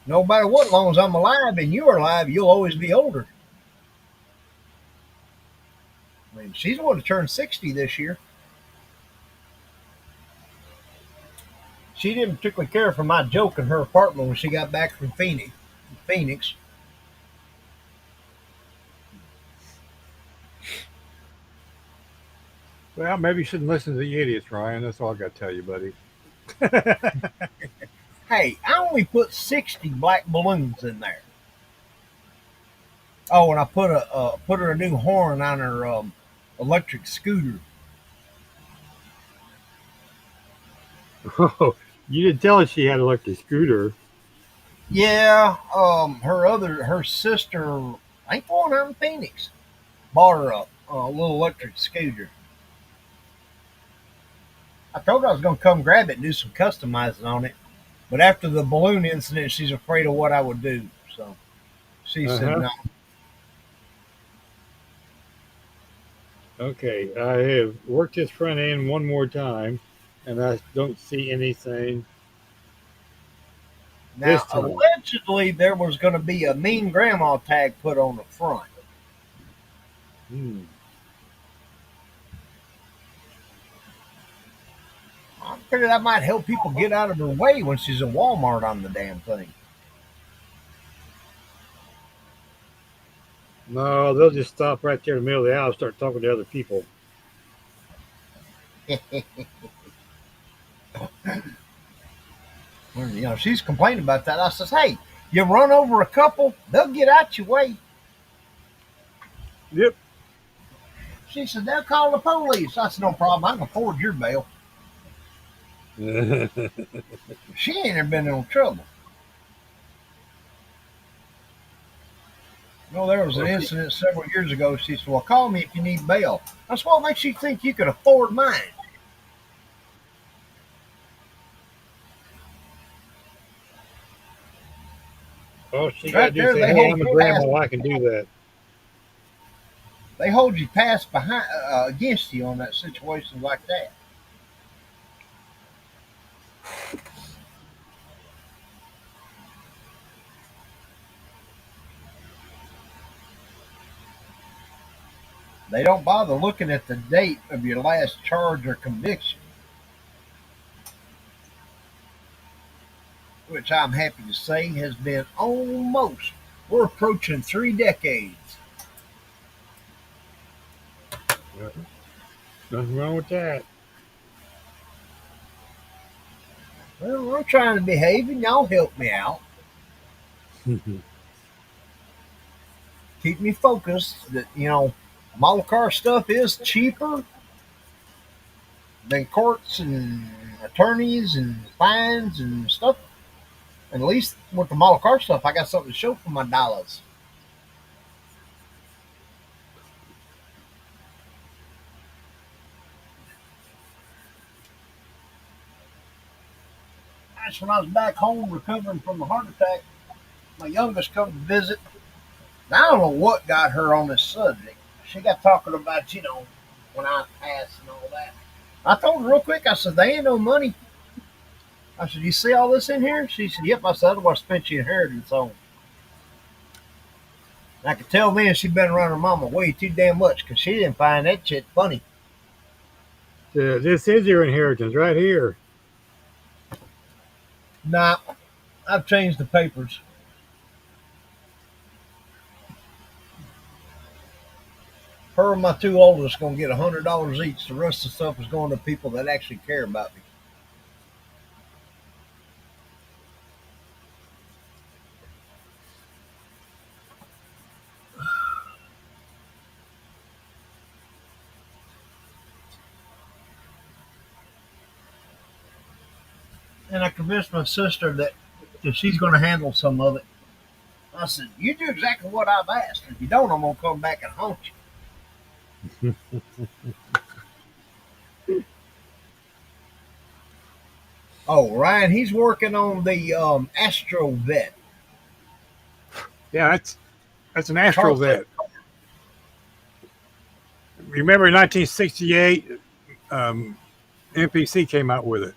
no matter what, as long as I'm alive and you're alive, you'll always be older. I mean, she's going to turn 60 this year. She didn't particularly care for my joke in her apartment when she got back from Phoenix. Well, maybe you shouldn't listen to the idiots, Ryan. That's all I got to tell you, buddy. Hey, I only put 60 black balloons in there. Oh, and I put her a new horn on her electric scooter. Oh, you didn't tell us she had an electric scooter. Yeah, her sister, I think one out in Phoenix, bought her a little electric scooter. I told her I was going to come grab it and do some customizing on it, but after the balloon incident, she's afraid of what I would do. So she said no. Okay, I have worked this front end one more time, and I don't see anything. Now, allegedly, there was going to be a mean grandma tag put on the front. I figured that might help people get out of her way when she's in Walmart on the damn thing. No, they'll just stop right there in the middle of the house, start talking to other people. She's complaining about that. I says, hey, you run over a couple, they'll get out your way. Yep. She said, they'll call the police. I said, no problem. I can afford your bail. She ain't ever been in no trouble. No, there was an incident several years ago. She said, "Well, call me if you need bail." That's what makes you think you could afford mine. Well, she got to Right do there, say, they hey, hold I'm a you past. grandma. I can do that. They hold you past behind against you on that situation like that. They don't bother looking at the date of your last charge or conviction, which I'm happy to say has been almost. We're approaching 3 decades. Nothing wrong with that. Well, I'm trying to behave, and y'all help me out. Keep me focused. That model car stuff is cheaper than courts and attorneys and fines and stuff. And at least with the model car stuff, I got something to show for my dollars. That's when I was back home recovering from a heart attack. My youngest come to visit. And I don't know what got her on this subject. She got talking about, when I passed and all that. I told her real quick, I said, they ain't no money. I said, you see all this in here? She said, yep. I said, otherwise spent your inheritance on. And I could tell then she'd been around her mama way too damn much because she didn't find that shit funny. This is your inheritance right here. Nah, I've changed the papers. Her and my two oldest gonna get $100 each. The rest of the stuff is going to people that actually care about me. And I convinced my sister that she's going to handle some of it. I said, "You do exactly what I've asked. If you don't, I'm going to come back and haunt you." Oh, Ryan, he's working on the Astro Vet. Yeah, that's an Astro vet. Remember in 1968, NPC came out with it.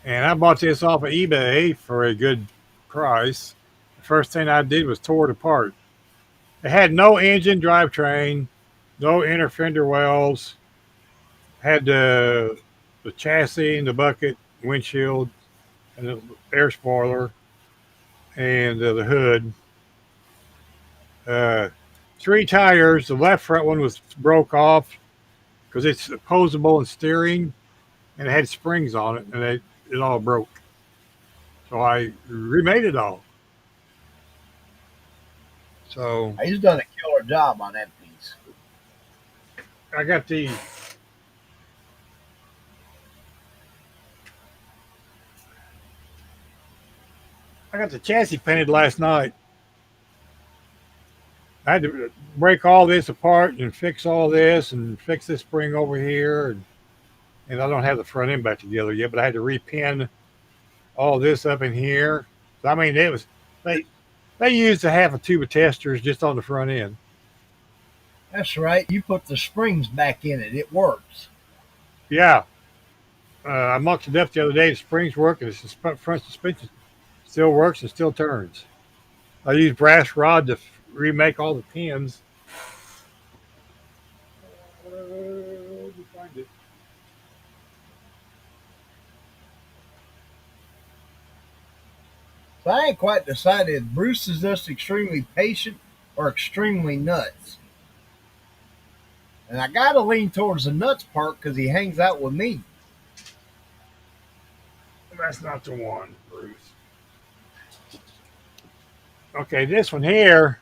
And I bought this off of eBay for a good price. The first thing I did was tore it apart. It had no engine drivetrain, no inner fender wells, had the chassis and the bucket, windshield, and the air spoiler, and the hood. Uh, 3 tires. The left front one was broke off because it's opposable in steering, and it had springs on it, and it all broke. So I remade it all. So He's done a killer job on that piece. I got the chassis painted last night. I had to break all this apart and fix all this and fix this spring over here, and I don't have the front end back together yet. But I had to repin all this up in here. So I mean, it was they they used a half a tube of testers just on the front end. That's right. You put the springs back in it. It works. Yeah, I mocked it up the other day. The springs work, and the front suspension still works and still turns. I used brass rod to remake all the pins. Where'd you find it? So I ain't quite decided if Bruce is just extremely patient or extremely nuts. And I got to lean towards the nuts part because he hangs out with me. That's not the one, Bruce. Okay, this one here,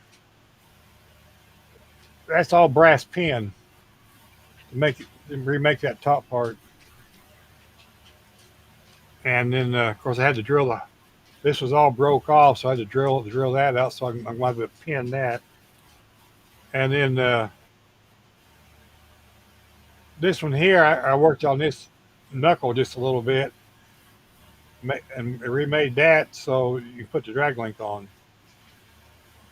that's all brass pin to make it to remake that top part. And then of course I had to drill the. This was all broke off, so I had to drill that out. So I'm going to pin that. And then this one here, I worked on this knuckle just a little bit, and remade that so you put the drag length on.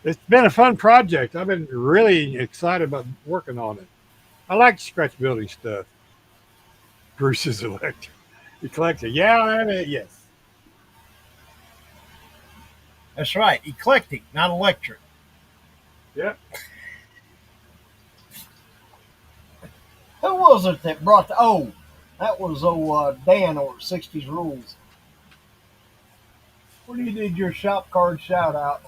It's been a fun project. I've been really excited about working on it. I like scratchability stuff. Bruce's electric. You collect it. Yeah, yes. That's right. Eclectic, not electric. Yep. Who was it that brought the? Oh, that was Dan or 60s Rules. What do you did your shop card shout out?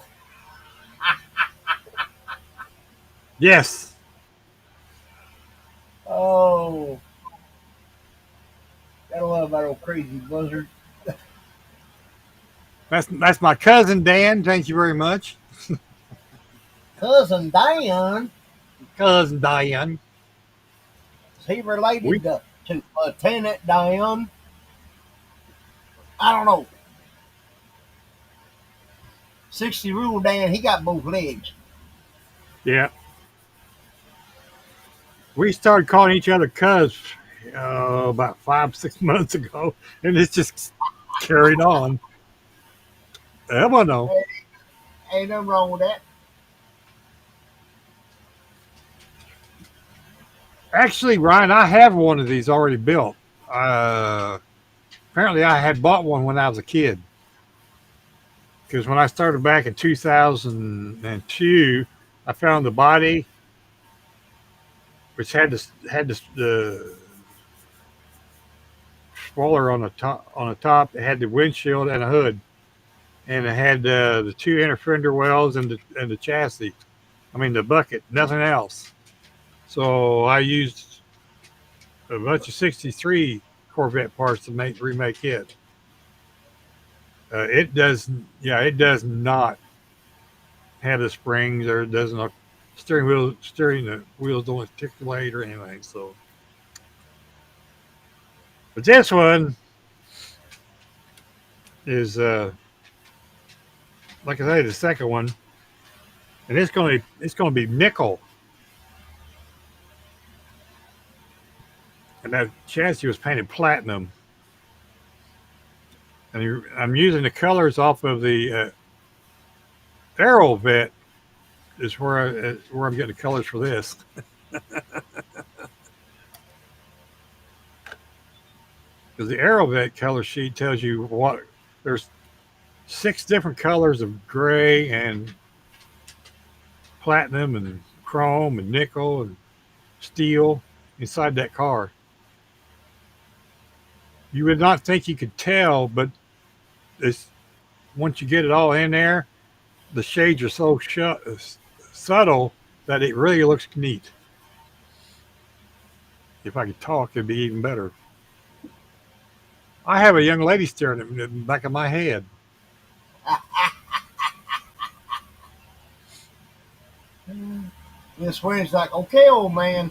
Yes. Oh, gotta love that old crazy buzzard. That's my cousin Dan. Thank you very much. Cousin Dan. Cousin Diane. Is he We related to Lieutenant Dan? I don't know. 60 Rule Dan, he got both legs. yeah. We started calling each other cuz about 5 6 months ago, and it's just carried on. I don't know. Hey, ain't nothing wrong with that. Actually, Ryan, I have one of these already built. Uh, Apparently, I had bought one when I was a kid because when I started back in 2002, I found the body which the spoiler on the top. On the top, it had the windshield and a hood, and it had the two inner fender wells and the chassis. I mean the bucket, nothing else. So I used a bunch of '63 Corvette parts to remake it. It does, yeah, it does not have the springs or it doesn't. Steering the wheels don't articulate or anything. So, but this one is like I say, the second one, and it's gonna be nickel, and that chassis was painted platinum, and I'm using the colors off of the Arrowvet is where I'm getting the colors for this because the Arrowvet color sheet tells you what there's 6 different colors of gray and platinum and chrome and nickel and steel inside that car. You would not think you could tell, but it's once you get it all in there, the shades are so subtle that it really looks neat. If I could talk, it'd be even better. I have a young lady staring at me in the back of my head. Miss Wynn's like, okay, old man.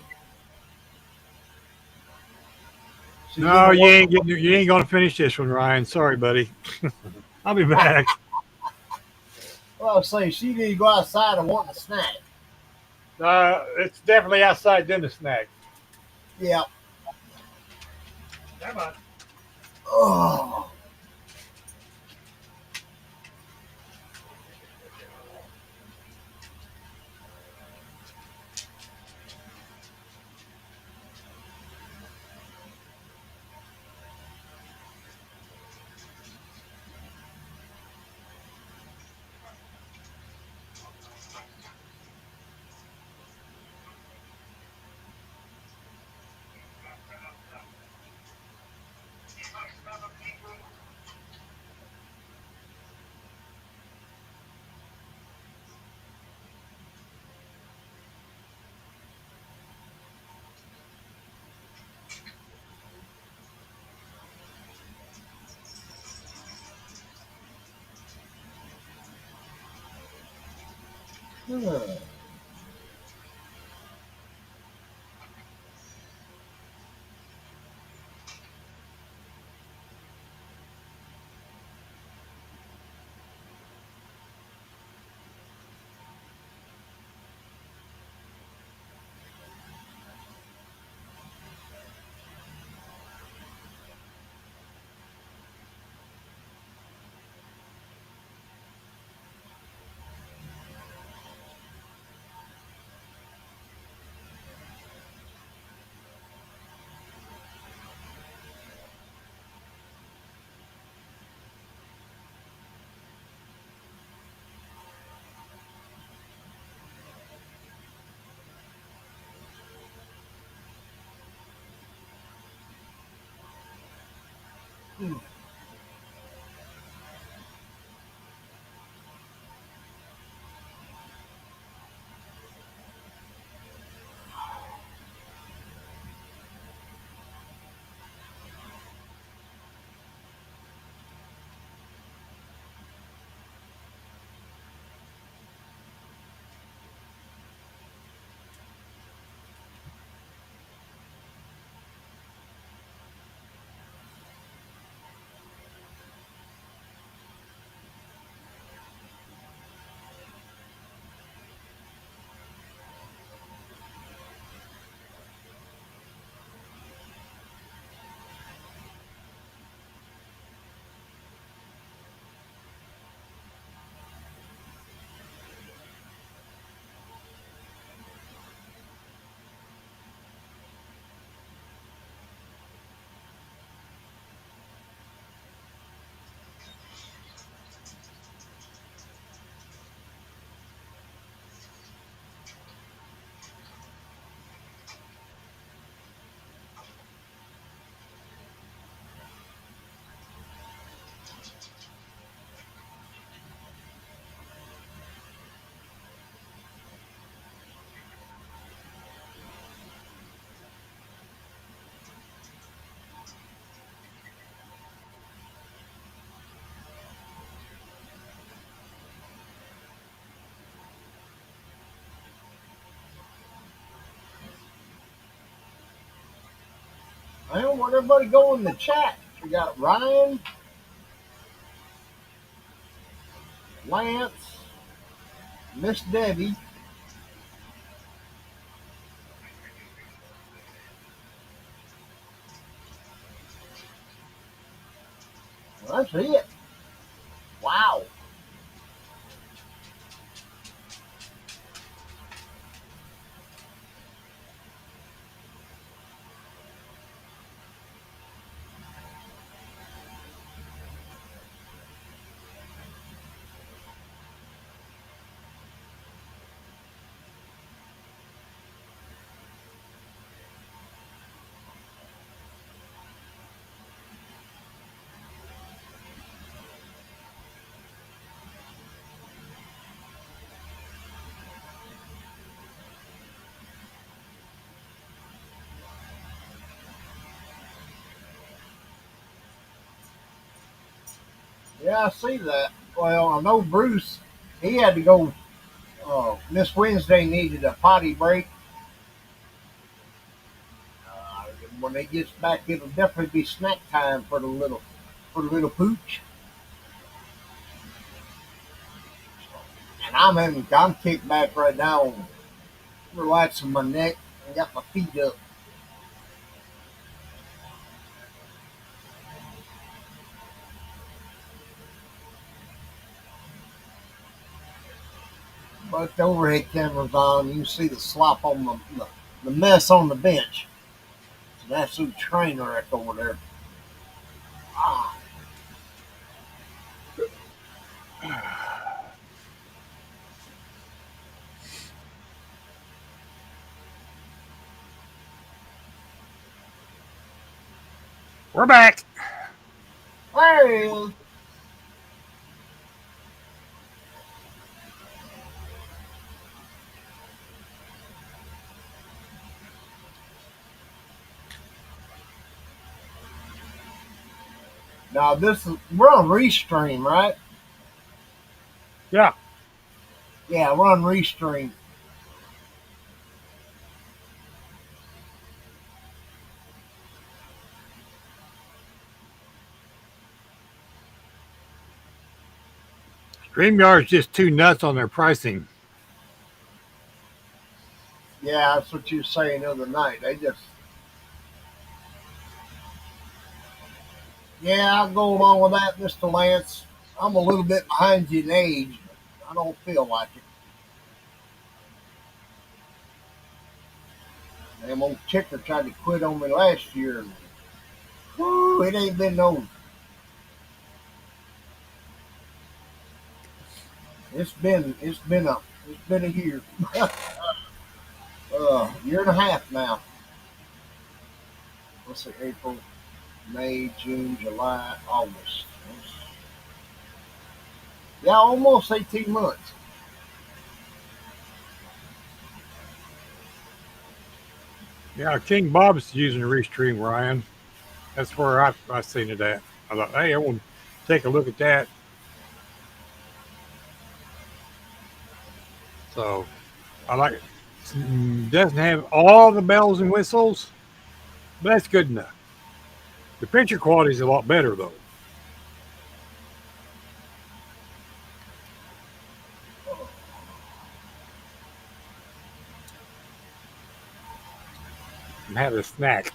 She's No, gonna you work. ain't getting. You ain't gonna finish this one, Ryan. Sorry, buddy. I'll be back. Well, I'll say she need to go outside and want a snack. It's definitely outside dinner snack. Yeah. Come on. Oh. Huh. Hmm. Well, where'd everybody go in the chat? We got Ryan, Lance, Miss Debbie. Well, that's it. Wow. Yeah, I see that. Well, I know Bruce, he had to go. This Wednesday needed a potty break. When he gets back, it'll definitely be snack time for the little pooch. And I'm kicked back right now, relaxing my neck and got my feet up. But the overhead camera's on. You can see the slop on the mess on the bench. It's an absolute train wreck over there. Ah, We're back. there he is. Now we're on Restream, right? Yeah. Yeah, we're on Restream. StreamYard's just too nuts on their pricing. Yeah, that's what you were saying the other night. They just, yeah, I'll go along with that, Mr. Lance. I'm a little bit behind you in age, but I don't feel like it. Damn old ticker tried to quit on me last year. Woo, it ain't been no. It's been a year, year and a half now. Let's see, April. May, June, July, August. Yeah, almost 18 months. Yeah, King Bob's using the Restream, Ryan. That's where I seen it at. I thought, hey, I want to take a look at that. So I like it. Doesn't have all the bells and whistles, but that's good enough. The picture quality is a lot better though. I'm having a snack.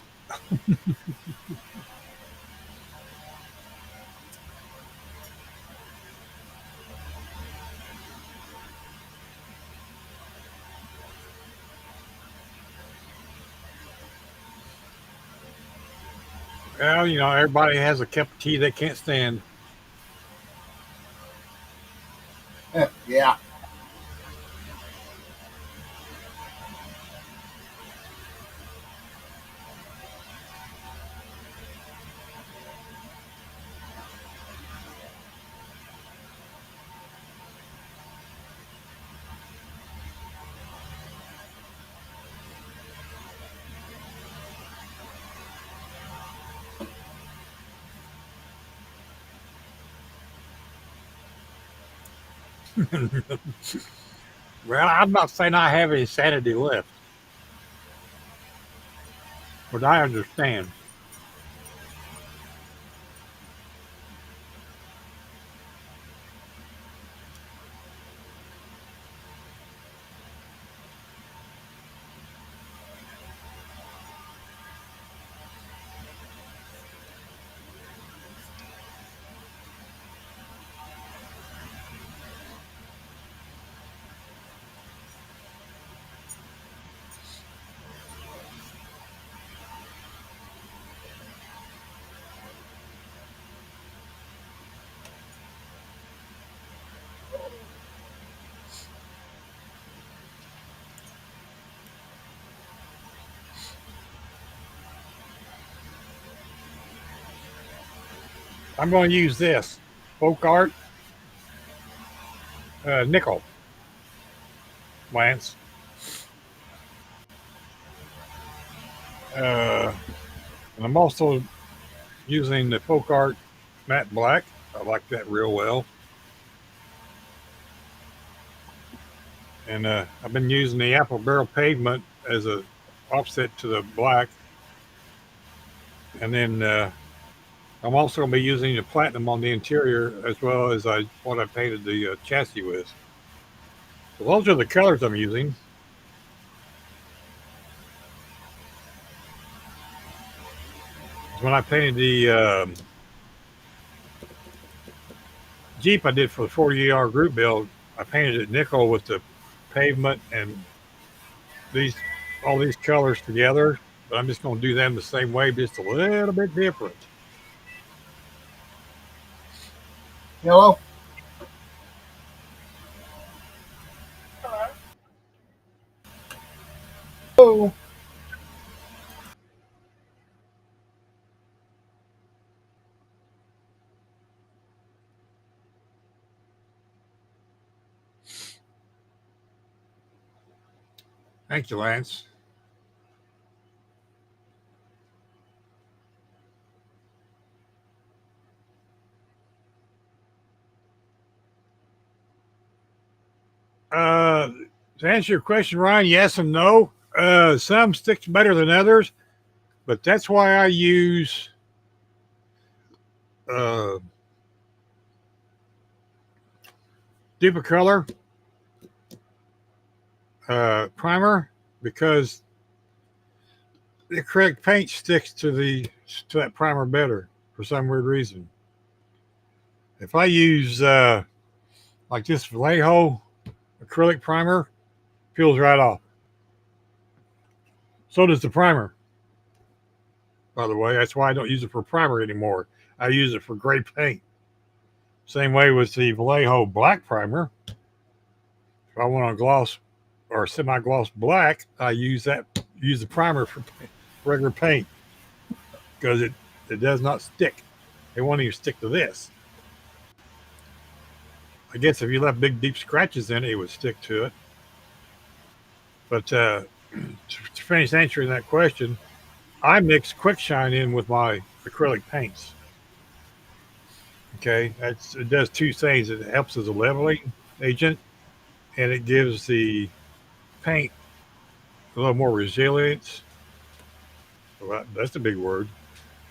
Well, everybody has a cup of tea they can't stand. Yeah. Well, I'm not saying I have any sanity left, but I understand. I'm going to use this folk art nickel, Lance. Uh, and I'm also using the folk art matte black. I like that real well. And I've been using the apple barrel pavement as a offset to the black. And then I'm also going to be using the platinum on the interior as well as what I painted the chassis with. So those are the colors I'm using. When I painted the Jeep I did for the 48-hour group build, I painted it nickel with the pavement and these all these colors together. But I'm just going to do them the same way, just a little bit different. Hello? Hello? Thank you, Lance. Uh, to answer your question, Ryan, yes and no. Some sticks better than others, but that's why I use uh, Duplicolor primer because the correct paint sticks to that primer better for some weird reason. If I use like this Vallejo acrylic primer, peels right off. So does the primer, by the way. That's why I don't use it for primer anymore. I use it for gray paint. Same way with the Vallejo black primer. If I want a gloss or semi-gloss black, I use the primer for regular paint because it does not stick. It won't even stick to this. I guess if you left big deep scratches in it, it would stick to it. But to finish answering that question, I mix quick shine in with my acrylic paints. Okay, it does two things. It helps as a leveling agent, and it gives the paint a little more resilience. Well, that's a big word,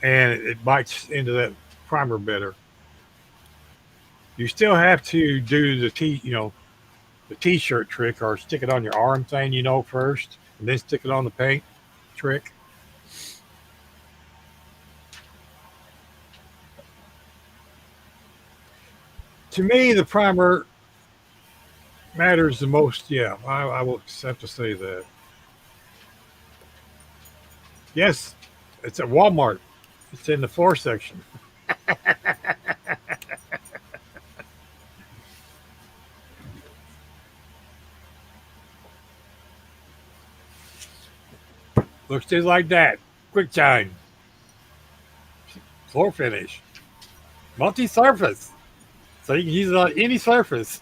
and it bites into that primer better. You still have to do the t-shirt trick, or stick it on your arm thing, first, and then stick it on the paint trick. To me, the primer matters the most. Yeah, I will have to say that. Yes, it's at Walmart. It's in the floor section. Looks just like that. Quick shine, floor finish, multi-surface. So you can use it on any surface.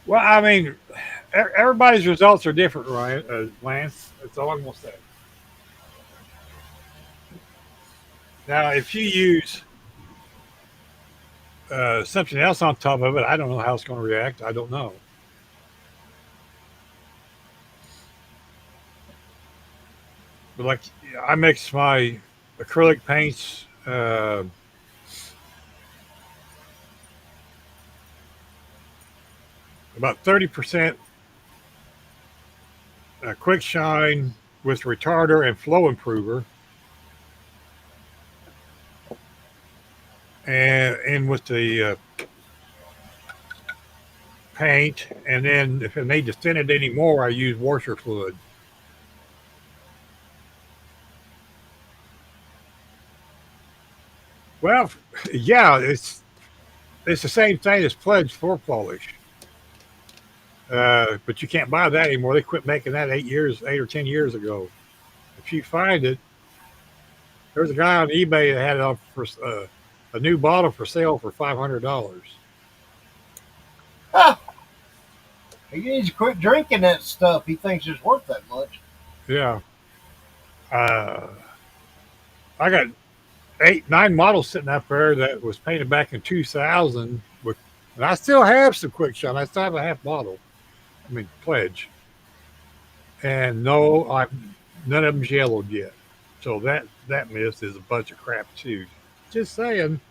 Well, I mean, everybody's results are different, Ryan, Lance. That's all I'm gonna say. Now, if you use something else on top of it, I don't know how it's going to react. I don't know. But like, I mix my acrylic paints. About 30% quick shine with retarder and flow improver, and with the paint. And then if I need to thin it anymore, I use washer fluid. Well, yeah, it's the same thing as pledge floor polish, but you can't buy that anymore. They quit making that 8 or 10 years ago. If you find it, there's a guy on eBay that had it on for a new bottle for sale for $500. Ah, he needs to quit drinking that stuff. He thinks it's worth that much. Yeah, uh, I got 8, 9 models sitting up there that was painted back in 2000 with, and I still have some quick shine. I still have a half bottle. I mean, pledge, and no, none of them's yellowed yet. So that mist is a bunch of crap too. Just saying.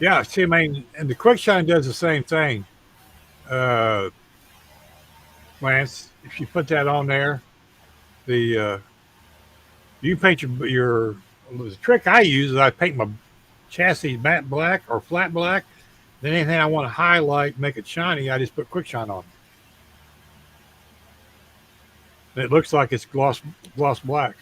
Yeah, see, I mean, and the quick shine does the same thing. Uh, Lance, if you put that on there, the you paint your the trick I use is I paint my chassis matte black or flat black. Then anything I want to highlight, make it shiny, I just put quick shine on. And it looks like it's gloss black.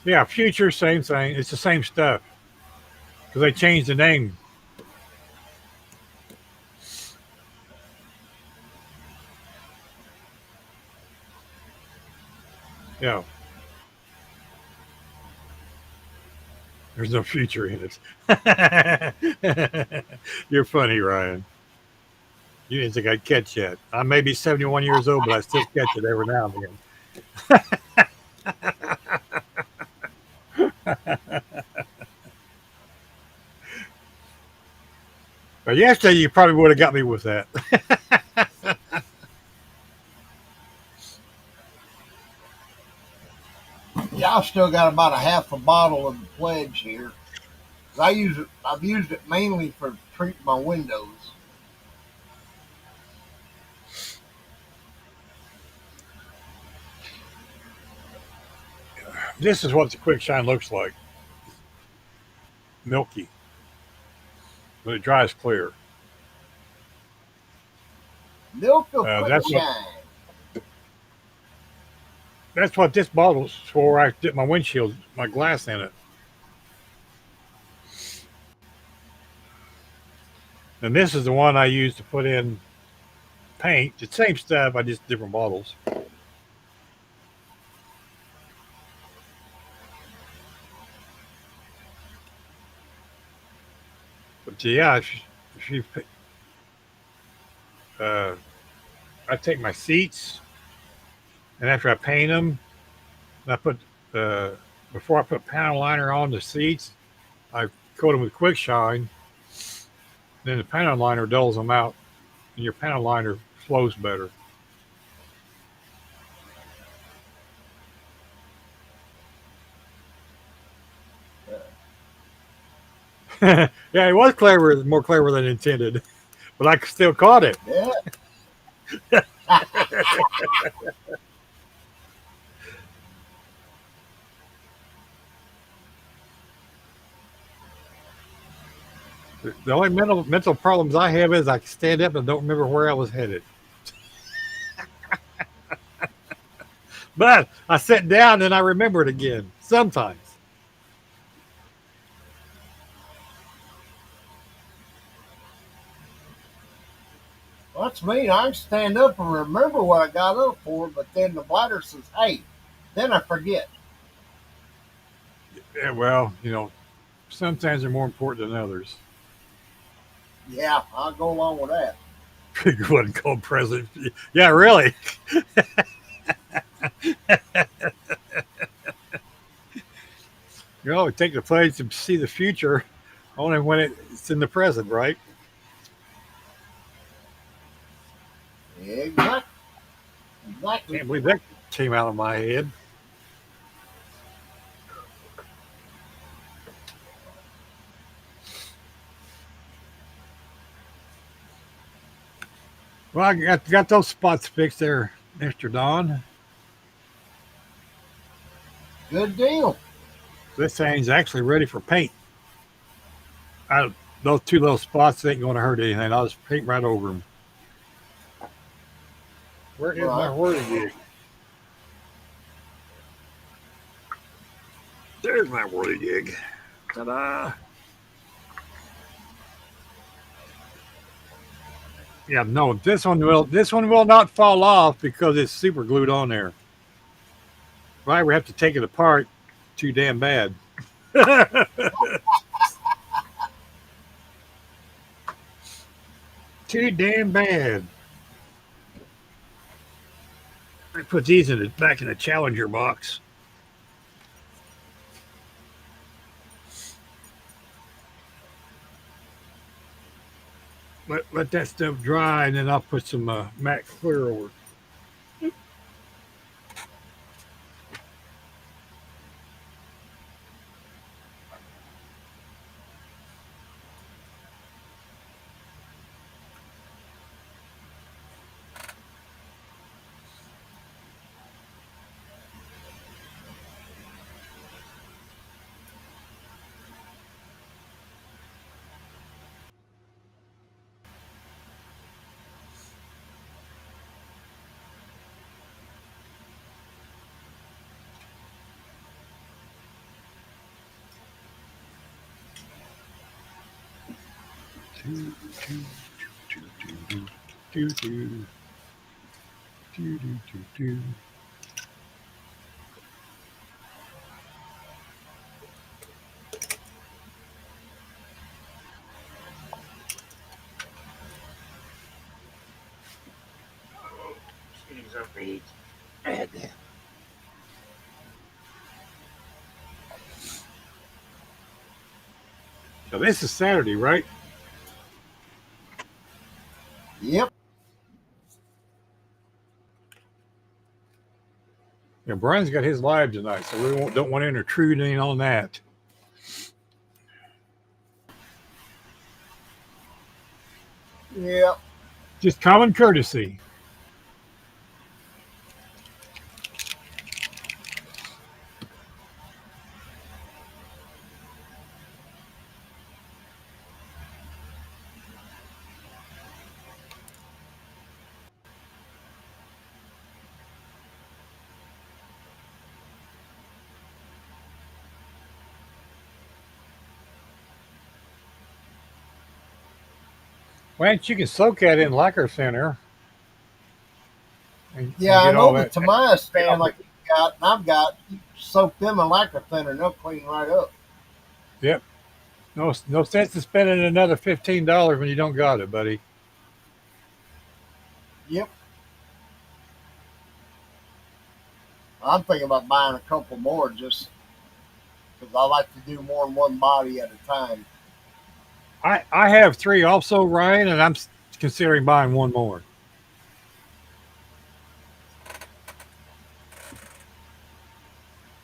Yeah, future, same thing. It's the same stuff because they changed the name. Yeah, there's no future in it. You're funny, Ryan. You didn't think I'd catch that. I may be 71 years old, but I still catch it every now and again. But yesterday, you probably would have got me with that. Yeah, I've still got about a half a bottle of the pledge here. I've used it mainly for treating my windows. This is what the quick shine looks like: milky, but it dries clear. Milk of quick That's what shine. That's what this bottle's for. I dip my windshield, my glass in it. And this is the one I use to put in paint. The same stuff, I just different bottles. But yeah, if you uh, I take my seats, and after I paint them, I put uh, before I put panel liner on the seats, I coat them with quick shine. Then the panel liner dulls them out, and your panel liner flows better. Yeah, it was clever, more clever than intended, but I still caught it. Yeah. The only mental problems I have is I stand up and don't remember where I was headed. But I sit down and I remember it again sometimes. Well, that's me. I can stand up and remember what I got up for, but then the bladder says, hey, then I forget. Yeah, well, sometimes they're more important than others. Yeah, I'll go along with that. Good one, called president. Yeah, really. Take the place to see the future only when it's in the present, right? Exactly. Exactly. Can't believe that came out of my head. Well, I got those spots fixed there, Mr. Don. Good deal. This thing's actually ready for paint. I, those two little spots ain't going to hurt anything. I'll just paint right over them. Where is my Right. whirligig? There's my whirligig. Ta-da! Yeah, no, this one will not fall off because it's super glued on there. Right, we have to take it apart. Too damn bad. Too damn bad. I put these back in the Challenger box. Let that stuff dry, and then I'll put some matte clear over. Do, do, do, do, do, do, do, do, do, do. Excuse me. So this is Saturday, right? Yep. Yeah, Brian's got his live tonight, so we don't want to intrude in on that. Yep. Just common courtesy. Well, you can soak that in lacquer thinner and Yeah, I get all know the that. Tamiya stand like you got and I've got, you soak them in lacquer thinner and they'll clean right up. Yep. No sense in spending another $15 when you don't got it, buddy. Yep. I'm thinking about buying a couple more just because I like to do more than one body at a time. I have three also, Ryan, and I'm considering buying one more.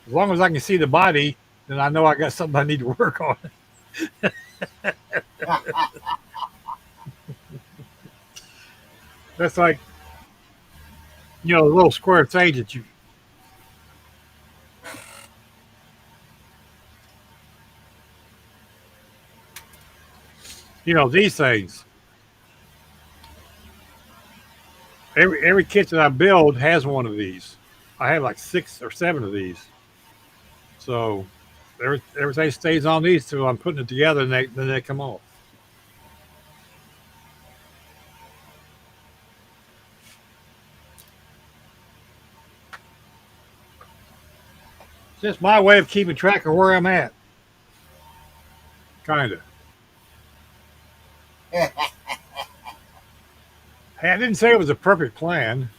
As long as I can see the body, then I know I got something I need to work on. That's like, the little square thing that these things. Every kitchen I build has one of these. I have like 6 or 7 of these. So everything stays on these till I'm putting it together, and then they come off. It's just my way of keeping track of where I'm at, kind of. Hey, I didn't say it was a perfect plan.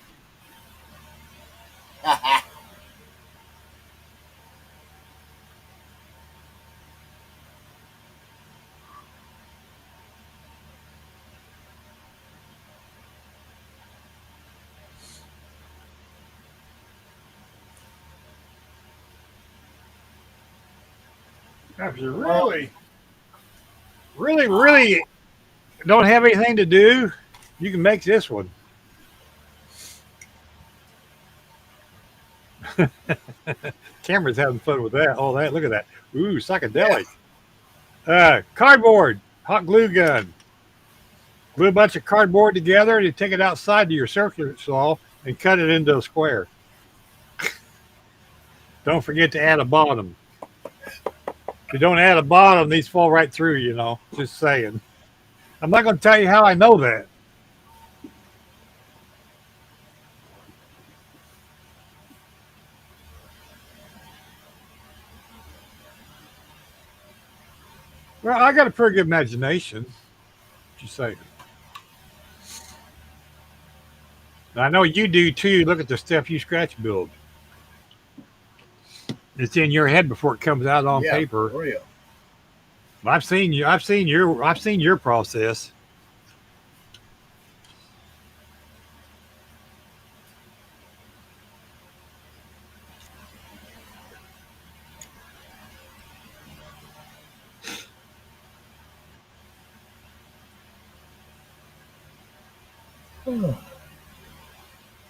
If you Well, really don't have anything to do, you can make this one. Cameron's having fun with that. All that. Look at that. Ooh, yeah. psychedelic. Cardboard, hot glue gun. Glue a bunch of cardboard together and you take it outside to your circular saw and cut it into a square. Don't forget to add a bottom. If you don't add a bottom, these fall right through, Just saying. I'm not going to tell you how I know that. Well, I got a pretty good imagination. Just saying. I know you do too. Look at the stuff you scratch build. It's in your head before it comes out on Yeah, paper. for real. I've seen you. I've seen your process.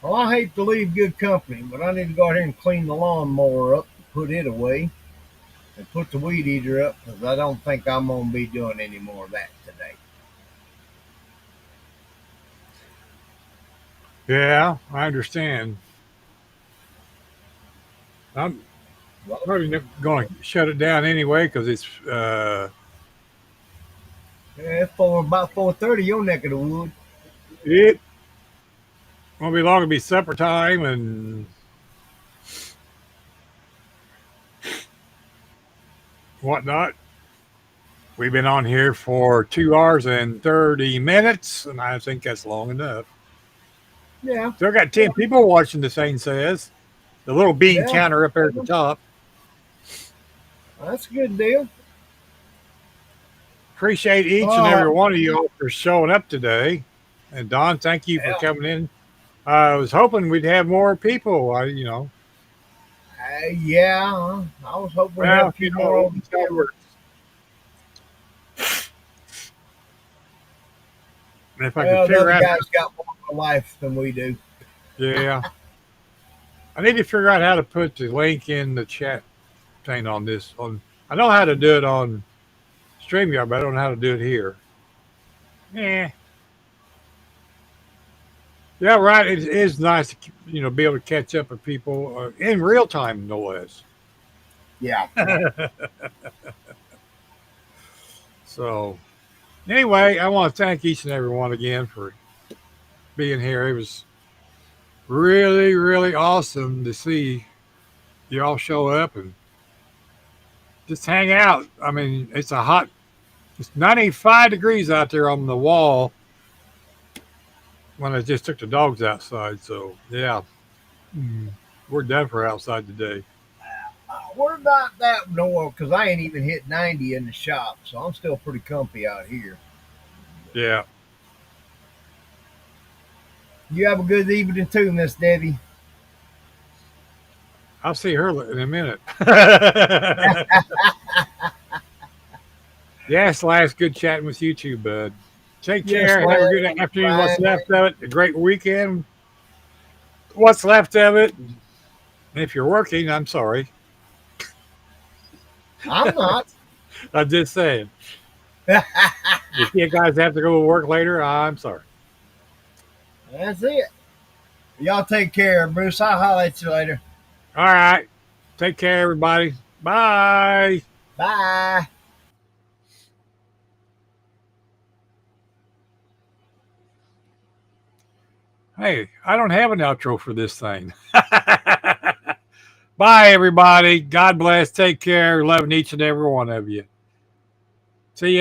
Well, I hate to leave good company, but I need to go out here and clean the lawnmower up, put it away, and put the weed eater up because I don't think I'm going to be doing any more of that today. Yeah, I understand. I'm Well, probably going to shut it down anyway because it's yeah, it's for about 4:30 your neck of the wood. it won't be long to be supper time and whatnot. We've been on here for 2 hours and 30 minutes, and I think that's long enough. Yeah, Still got 10 people watching. The thing says the little bean yeah, counter up there at the top. that's a good deal. Appreciate each and Oh, every one of you all for showing up today. And Don, thank you for yeah. coming in. I was hoping we'd have more people. Yeah, I was hoping we'd have a Well, few more on that's how it the works. And if I could Well, the figure other out, guy's got more of a life than we do. yeah, I need to figure out how to put the link in the chat thing on this. I know how to do it on StreamYard, but I don't know how to do it here. Yeah, yeah, right. It is nice to be able to catch up with people in real time, no less. Yeah, So Anyway, I want to thank each and every one again for being here. It was really, really awesome to see you all show up and just hang out. I mean, it's 95 degrees out there on the wall when I just took the dogs outside. So, yeah, mm, we're done for outside today. We're not that no, because I ain't even hit 90 in the shop, so I'm still pretty comfy out here. Yeah. You have a good evening too, Miss Debbie. I'll see her in a minute. Yes, last good chatting with you too, bud. Take Yes, care. Have a good lad. afternoon. What's Fine. left of it? A great weekend. What's left of it? If you're working, I'm sorry. I'm not. I'm just saying. If you guys have to go to work later, I'm sorry. That's it. Y'all take care, Bruce. I'll holler at you later. All right. Take care, everybody. Bye. Bye. Hey, I don't have an outro for this thing. Bye, everybody. God bless. Take care. Loving each and every one of you. See you.